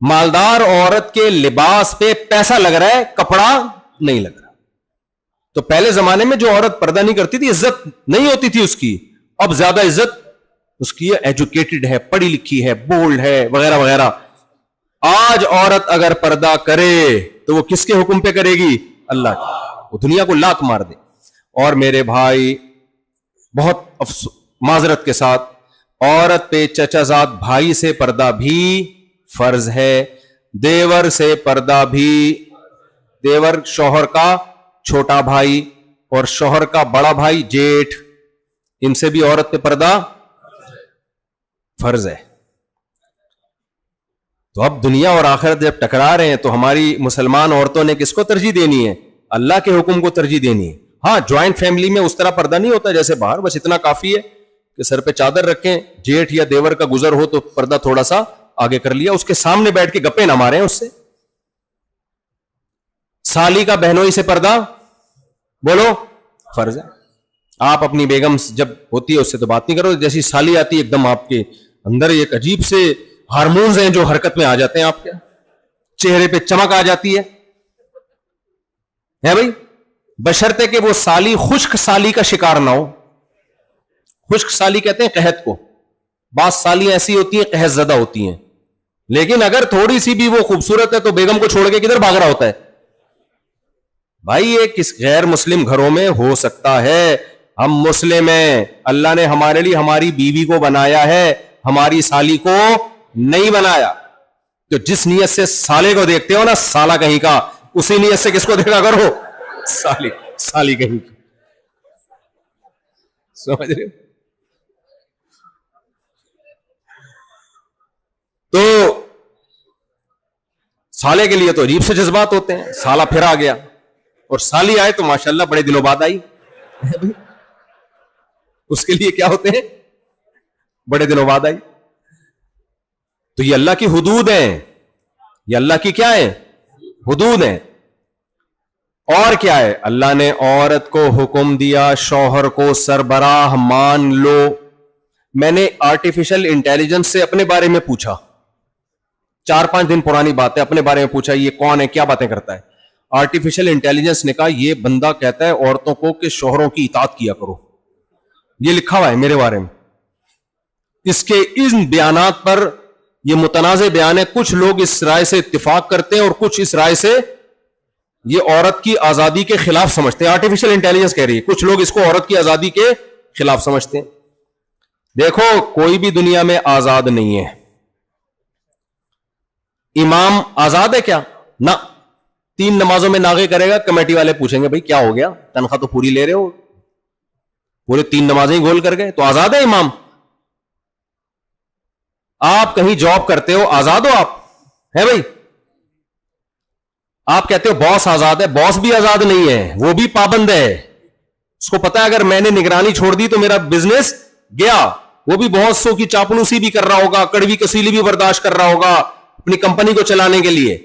مالدار عورت کے لباس پہ پیسہ لگ رہا ہے, کپڑا نہیں لگ رہا. تو پہلے زمانے میں جو عورت پردہ نہیں کرتی تھی عزت نہیں ہوتی تھی اس کی, اب زیادہ عزت اس کی ہے, ایجوکیٹڈ ہے, پڑھی لکھی ہے, بولڈ ہے, وغیرہ وغیرہ. آج عورت اگر پردہ کرے تو وہ کس کے حکم پہ کرے گی؟ اللہ کی. وہ دنیا کو لاک مار دے. اور میرے بھائی بہت معذرت کے ساتھ, عورت پہ چچا زاد بھائی سے پردہ بھی فرض ہے, دیور سے پردہ بھی, دیور شوہر کا چھوٹا بھائی اور شوہر کا بڑا بھائی جیٹھ, ان سے بھی عورت پہ پردہ فرض ہے. تو اب دنیا اور آخرت جب ٹکرا رہے ہیں تو ہماری مسلمان عورتوں نے کس کو ترجیح دینی ہے؟ اللہ کے حکم کو ترجیح دینی ہے. ہاں, جوائنٹ فیملی میں اس طرح پردہ نہیں ہوتا جیسے باہر, بس اتنا کافی ہے کہ سر پہ چادر رکھیں, جیٹھ یا دیور کا گزر ہو تو پردہ تھوڑا سا آگے کر لیا, اس کے سامنے بیٹھ کے گپے نہ ماریں اس سے. سالی کا بہنوئی سے پردہ بولو فرض ہے. آپ اپنی بیگم جب ہوتی ہے اس سے تو بات نہیں کرو, جیسی سالی آتی ہے ایک دم آپ کے اندر ایک عجیب سے ہارمونز ہیں جو حرکت میں آ جاتے ہیں, آپ کے چہرے پہ چمک آ جاتی ہے بھائی, بشرطے کہ وہ سالی خشک سالی کا شکار نہ ہو. خشک سالی کہتے ہیں قحط کو, بعض سالی ایسی ہوتی ہیں قحط زدہ ہوتی ہیں, لیکن اگر تھوڑی سی بھی وہ خوبصورت ہے تو بیگم کو چھوڑ کے کدھر بھاگ رہا ہوتا ہے بھائی. یہ کس غیر مسلم گھروں میں ہو سکتا ہے؟ ہم مسلم ہیں, اللہ نے ہمارے لیے ہماری بیوی کو بنایا ہے, ہماری سالی کو نہیں بنایا. تو جس نیت سے سالے کو دیکھتے ہو نا, سالہ کہیں کا, اسی نیت سے کس کو دیکھا کرو؟ سالی کہیں کی. سمجھ رہے؟ تو سالے کے لیے تو عجیب سے جذبات ہوتے ہیں. سالہ پھر آ گیا اور سالی آئے تو ماشاءاللہ بڑے دنوں بعد آئی, اس کے لیے کیا ہوتے ہیں؟ بڑے دنوں بعد آئی. تو یہ اللہ کی حدود ہیں, یہ اللہ کی کیا ہے؟ حدود ہیں. اور کیا ہے؟ اللہ نے عورت کو حکم دیا شوہر کو سربراہ مان لو. میں نے آرٹیفیشل انٹیلیجنس سے اپنے بارے میں پوچھا, 4-5 دن پرانی بات ہے, اپنے بارے میں پوچھا یہ کون ہے, کیا باتیں کرتا ہے. آرٹیفیشل انٹیلیجنس نے کہا یہ بندہ کہتا ہے عورتوں کو کہ شوہروں کی اطاعت کیا کرو. یہ لکھا ہوا ہے میرے بارے میں. اس کے ان بیانات پر یہ متنازع بیان ہے. کچھ لوگ اس رائے سے اتفاق کرتے ہیں اور کچھ اس رائے سے یہ عورت کی آزادی کے خلاف سمجھتے ہیں. آرٹیفیشل انٹیلیجنس کہہ رہی ہے کچھ لوگ اس کو عورت کی آزادی کے خلاف سمجھتے ہیں. دیکھو کوئی بھی دنیا میں آزاد نہیں ہے. امام آزاد ہے کیا؟ نہ. 3 نمازوں میں ناغے کرے گا, کمیٹی والے پوچھیں گے بھائی کیا ہو گیا, تنخواہ تو پوری لے رہے ہو, پورے 3 نمازیں ہی گول کر گئے, تو آزاد ہے امام. آپ کہیں جاب کرتے ہو, آزاد ہو آپ ہے بھائی. آپ کہتے ہو باس آزاد ہے, باس بھی آزاد نہیں ہے, وہ بھی پابند ہے. اس کو پتا ہے اگر میں نے نگرانی چھوڑ دی تو میرا بزنس گیا. وہ بھی بہت سو کی چاپلوسی بھی کر رہا ہوگا, کڑوی کسیلی بھی برداشت کر رہا ہوگا اپنی کمپنی کو چلانے کے لیے.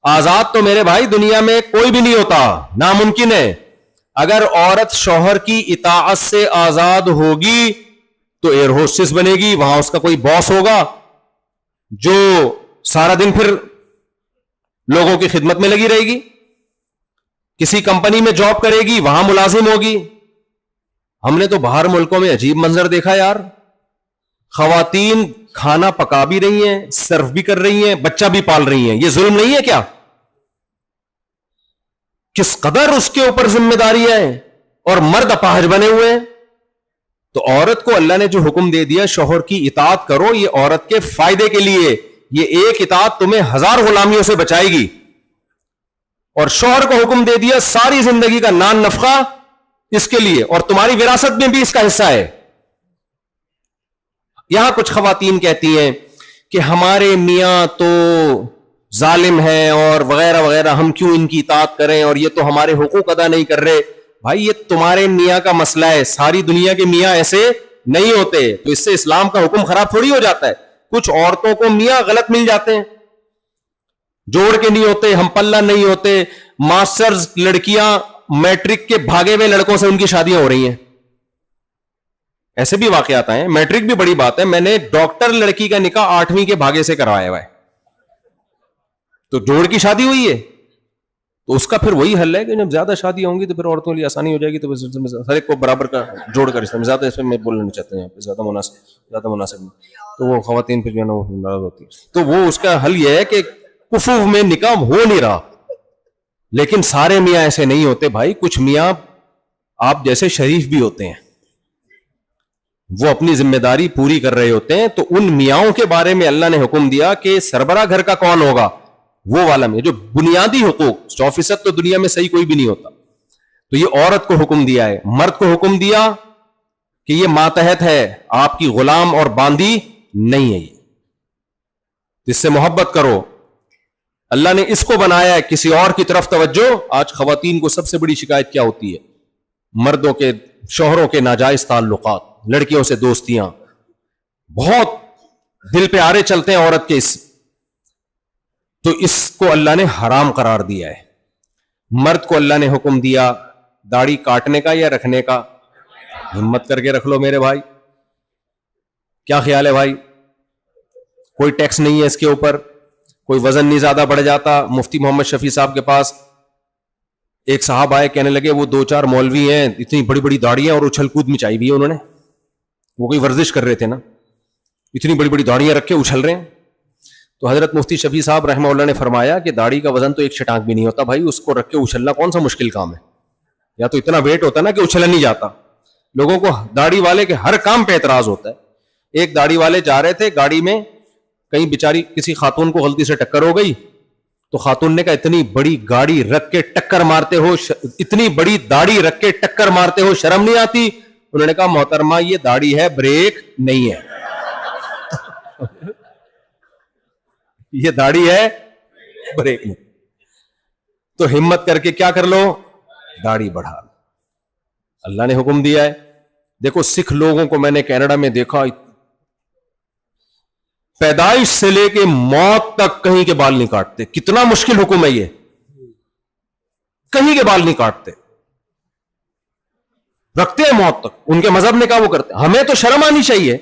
آزاد تو میرے بھائی دنیا میں کوئی بھی نہیں ہوتا, ناممکن ہے. اگر عورت شوہر کی اطاعت سے آزاد ہوگی تو ایئر ہوسٹس بنے گی, وہاں اس کا کوئی باس ہوگا جو سارا دن پھر لوگوں کی خدمت میں لگی رہے گی. کسی کمپنی میں جاب کرے گی, وہاں ملازم ہوگی. ہم نے تو باہر ملکوں میں عجیب منظر دیکھا یار, خواتین کھانا پکا بھی رہی ہیں, سرو بھی کر رہی ہیں, بچہ بھی پال رہی ہیں. یہ ظلم نہیں ہے کیا؟ کس قدر اس کے اوپر ذمہ داری ہے, اور مرد اپاہج بنے ہوئے ہیں. تو عورت کو اللہ نے جو حکم دے دیا شوہر کی اطاعت کرو, یہ عورت کے فائدے کے لیے. یہ ایک اطاعت تمہیں 1000 غلامیوں سے بچائے گی. اور شوہر کو حکم دے دیا ساری زندگی کا نان نفقہ اس کے لیے, اور تمہاری وراثت میں بھی اس کا حصہ ہے. یہاں کچھ خواتین کہتی ہیں کہ ہمارے میاں تو ظالم ہیں اور وغیرہ وغیرہ, ہم کیوں ان کی اطاعت کریں, اور یہ تو ہمارے حقوق ادا نہیں کر رہے. بھائی یہ تمہارے میاں کا مسئلہ ہے, ساری دنیا کے میاں ایسے نہیں ہوتے. تو اس سے اسلام کا حکم خراب تھوڑی ہو جاتا ہے. کچھ عورتوں کو میاں غلط مل جاتے ہیں, جوڑ کے نہیں ہوتے, ہم پلہ نہیں ہوتے. ماسٹرز لڑکیاں میٹرک کے بھاگے ہوئے لڑکوں سے ان کی شادیاں ہو رہی ہیں. ایسے بھی واقعات آئے ہیں. میٹرک بھی بڑی بات ہے. میں نے ڈاکٹر لڑکی کا نکاح 8ویں کے بھاگے سے کروایا ہوا ہے, تو جوڑ کی شادی ہوئی ہے, تو اس کا پھر وہی حل ہے کہ جب زیادہ شادی ہوں گی تو پھر عورتوں کے لیے آسانی ہو جائے گی, تو ہر ایک کو برابر کا جوڑ کر استعمال. زیادہ اس میں بولنا نہیں چاہتے ہیں یہاں پہ, زیادہ مناسب نہیں, تو وہ خواتین پھر جو ہے نا وہ ناراض ہوتی ہے. تو وہ اس کا حل یہ ہے کہ کفو میں نکاح ہو نہیں رہا, لیکن سارے میاں ایسے نہیں ہوتے بھائی. کچھ میاں آپ جیسے شریف بھی ہوتے ہیں, وہ اپنی ذمہ داری پوری کر رہے ہوتے ہیں. تو ان میاں کے بارے میں اللہ نے حکم دیا کہ سربراہ گھر کا کون ہوگا, وہ والا میں جو بنیادی حقوق. 100% تو دنیا میں صحیح کوئی بھی نہیں ہوتا, تو یہ عورت کو حکم دیا ہے. مرد کو حکم دیا کہ یہ ماتحت ہے, آپ کی غلام اور باندی نہیں ہے, یہ اس سے محبت کرو. اللہ نے اس کو بنایا ہے, کسی اور کی طرف توجہ. آج خواتین کو سب سے بڑی شکایت کیا ہوتی ہے, مردوں کے شوہروں کے ناجائز تعلقات, لڑکیوں سے دوستیاں, بہت دل پہ آرے چلتے ہیں عورت کے. اس تو اس کو اللہ نے حرام قرار دیا ہے. مرد کو اللہ نے حکم دیا داڑھی کاٹنے کا یا رکھنے کا. ہمت کر کے رکھ لو میرے بھائی. کیا خیال ہے بھائی؟ کوئی ٹیکس نہیں ہے اس کے اوپر, کوئی وزن نہیں زیادہ بڑھ جاتا. مفتی محمد شفیع صاحب کے پاس ایک صاحب آئے, کہنے لگے وہ 2-4 مولوی ہیں, اتنی بڑی بڑی داڑیاں اور اچھل کود مچائی ہوئی ہے انہوں نے. وہ کوئی ورزش کر رہے تھے نا, اتنی بڑی بڑی داڑیاں رکھ کے اچھل رہے ہیں. تو حضرت مفتی شفیع صاحب رحمہ اللہ نے فرمایا کہ داڑھی کا وزن تو ایک شٹانک بھی نہیں ہوتا بھائی, اس کو رکھ کے اچھلنا کون سا مشکل کام ہے. یا تو اتنا ویٹ ہوتا نا کہ اچھلا نہیں جاتا. لوگوں کو داڑھی والے کے ہر کام پہ اعتراض ہوتا ہے. ایک داڑھی والے جا رہے تھے گاڑی میں, کہیں بیچاری کسی خاتون کو غلطی سے ٹکر ہو گئی, تو خاتون نے کہا اتنی بڑی گاڑی رکھ کے ٹکر مارتے ہو, اتنی بڑی داڑھی رکھ کے ٹکر مارتے ہو, شرم نہیں آتی؟ انہوں نے کہا محترمہ یہ داڑھی ہے, بریک نہیں ہے. یہ داڑھی ہے, بریک نہیں. تو ہمت کر کے کیا کر لو, داڑھی بڑھا لو. اللہ نے حکم دیا ہے. دیکھو سکھ لوگوں کو میں نے کینیڈا میں دیکھا, پیدائش سے لے کے موت تک کہیں کے بال نہیں کاٹتے. کتنا مشکل حکم ہے یہ, کہیں کے بال نہیں کاٹتے, رکھتے ہیں موت تک. ان کے مذہب نے کہا وہ کرتے. ہمیں تو شرم آنی چاہیے.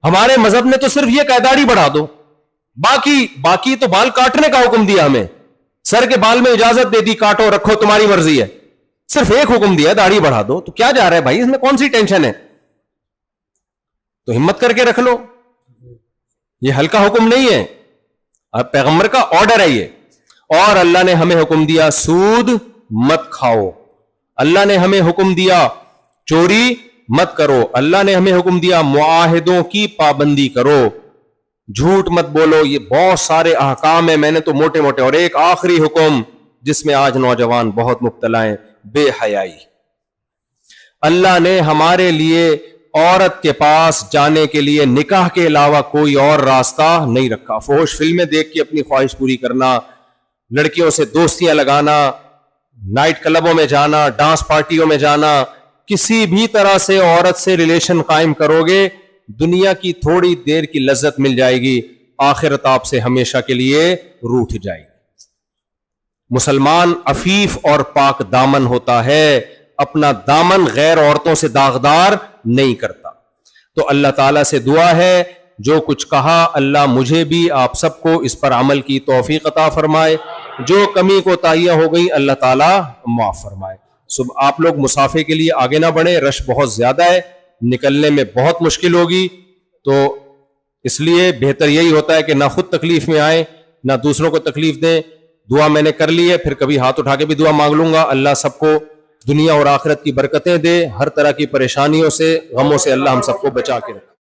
ہمارے مذہب نے تو صرف یہ کہا داڑھی بڑھا دو, باقی تو بال کاٹنے کا حکم دیا ہمیں. سر کے بال میں اجازت دے دی, کاٹو رکھو تمہاری مرضی ہے. صرف ایک حکم دیا داڑھی بڑھا دو. تو کیا جا رہا ہے بھائی, اس میں کون سی ٹینشن ہے؟ تو ہمت کر کے رکھ لو. یہ ہلکا حکم نہیں ہے, اب پیغمبر کا آرڈر ہے یہ. اور اللہ نے ہمیں حکم دیا سود مت کھاؤ. اللہ نے ہمیں حکم دیا چوری مت کرو. اللہ نے ہمیں حکم دیا معاہدوں کی پابندی کرو, جھوٹ مت بولو. یہ بہت سارے احکام ہیں, میں نے تو موٹے موٹے. اور ایک آخری حکم جس میں آج نوجوان بہت مبتلا ہیں, بے حیائی. اللہ نے ہمارے لیے عورت کے پاس جانے کے لیے نکاح کے علاوہ کوئی اور راستہ نہیں رکھا. فحش فلمیں دیکھ کے اپنی خواہش پوری کرنا, لڑکیوں سے دوستیاں لگانا, نائٹ کلبوں میں جانا, ڈانس پارٹیوں میں جانا, کسی بھی طرح سے عورت سے ریلیشن قائم کرو گے, دنیا کی تھوڑی دیر کی لذت مل جائے گی, آخرت آپ سے ہمیشہ کے لیے روٹھ جائے گی. مسلمان عفیف اور پاک دامن ہوتا ہے, اپنا دامن غیر عورتوں سے داغدار نہیں کرتا. تو اللہ تعالیٰ سے دعا ہے جو کچھ کہا اللہ مجھے بھی آپ سب کو اس پر عمل کی توفیق عطا فرمائے. جو کمی کوتاہیاں ہو گئی اللہ تعالیٰ معاف فرمائے. آپ لوگ مسافے کے لیے آگے نہ بڑھیں, رش بہت زیادہ ہے, نکلنے میں بہت مشکل ہوگی. تو اس لیے بہتر یہی ہوتا ہے کہ نہ خود تکلیف میں آئیں نہ دوسروں کو تکلیف دیں. دعا میں نے کر لی ہے, پھر کبھی ہاتھ اٹھا کے بھی دعا مانگ لوں گا. اللہ سب کو دنیا اور آخرت کی برکتیں دے, ہر طرح کی پریشانیوں سے غموں سے اللہ ہم سب کو بچا کے رکھے.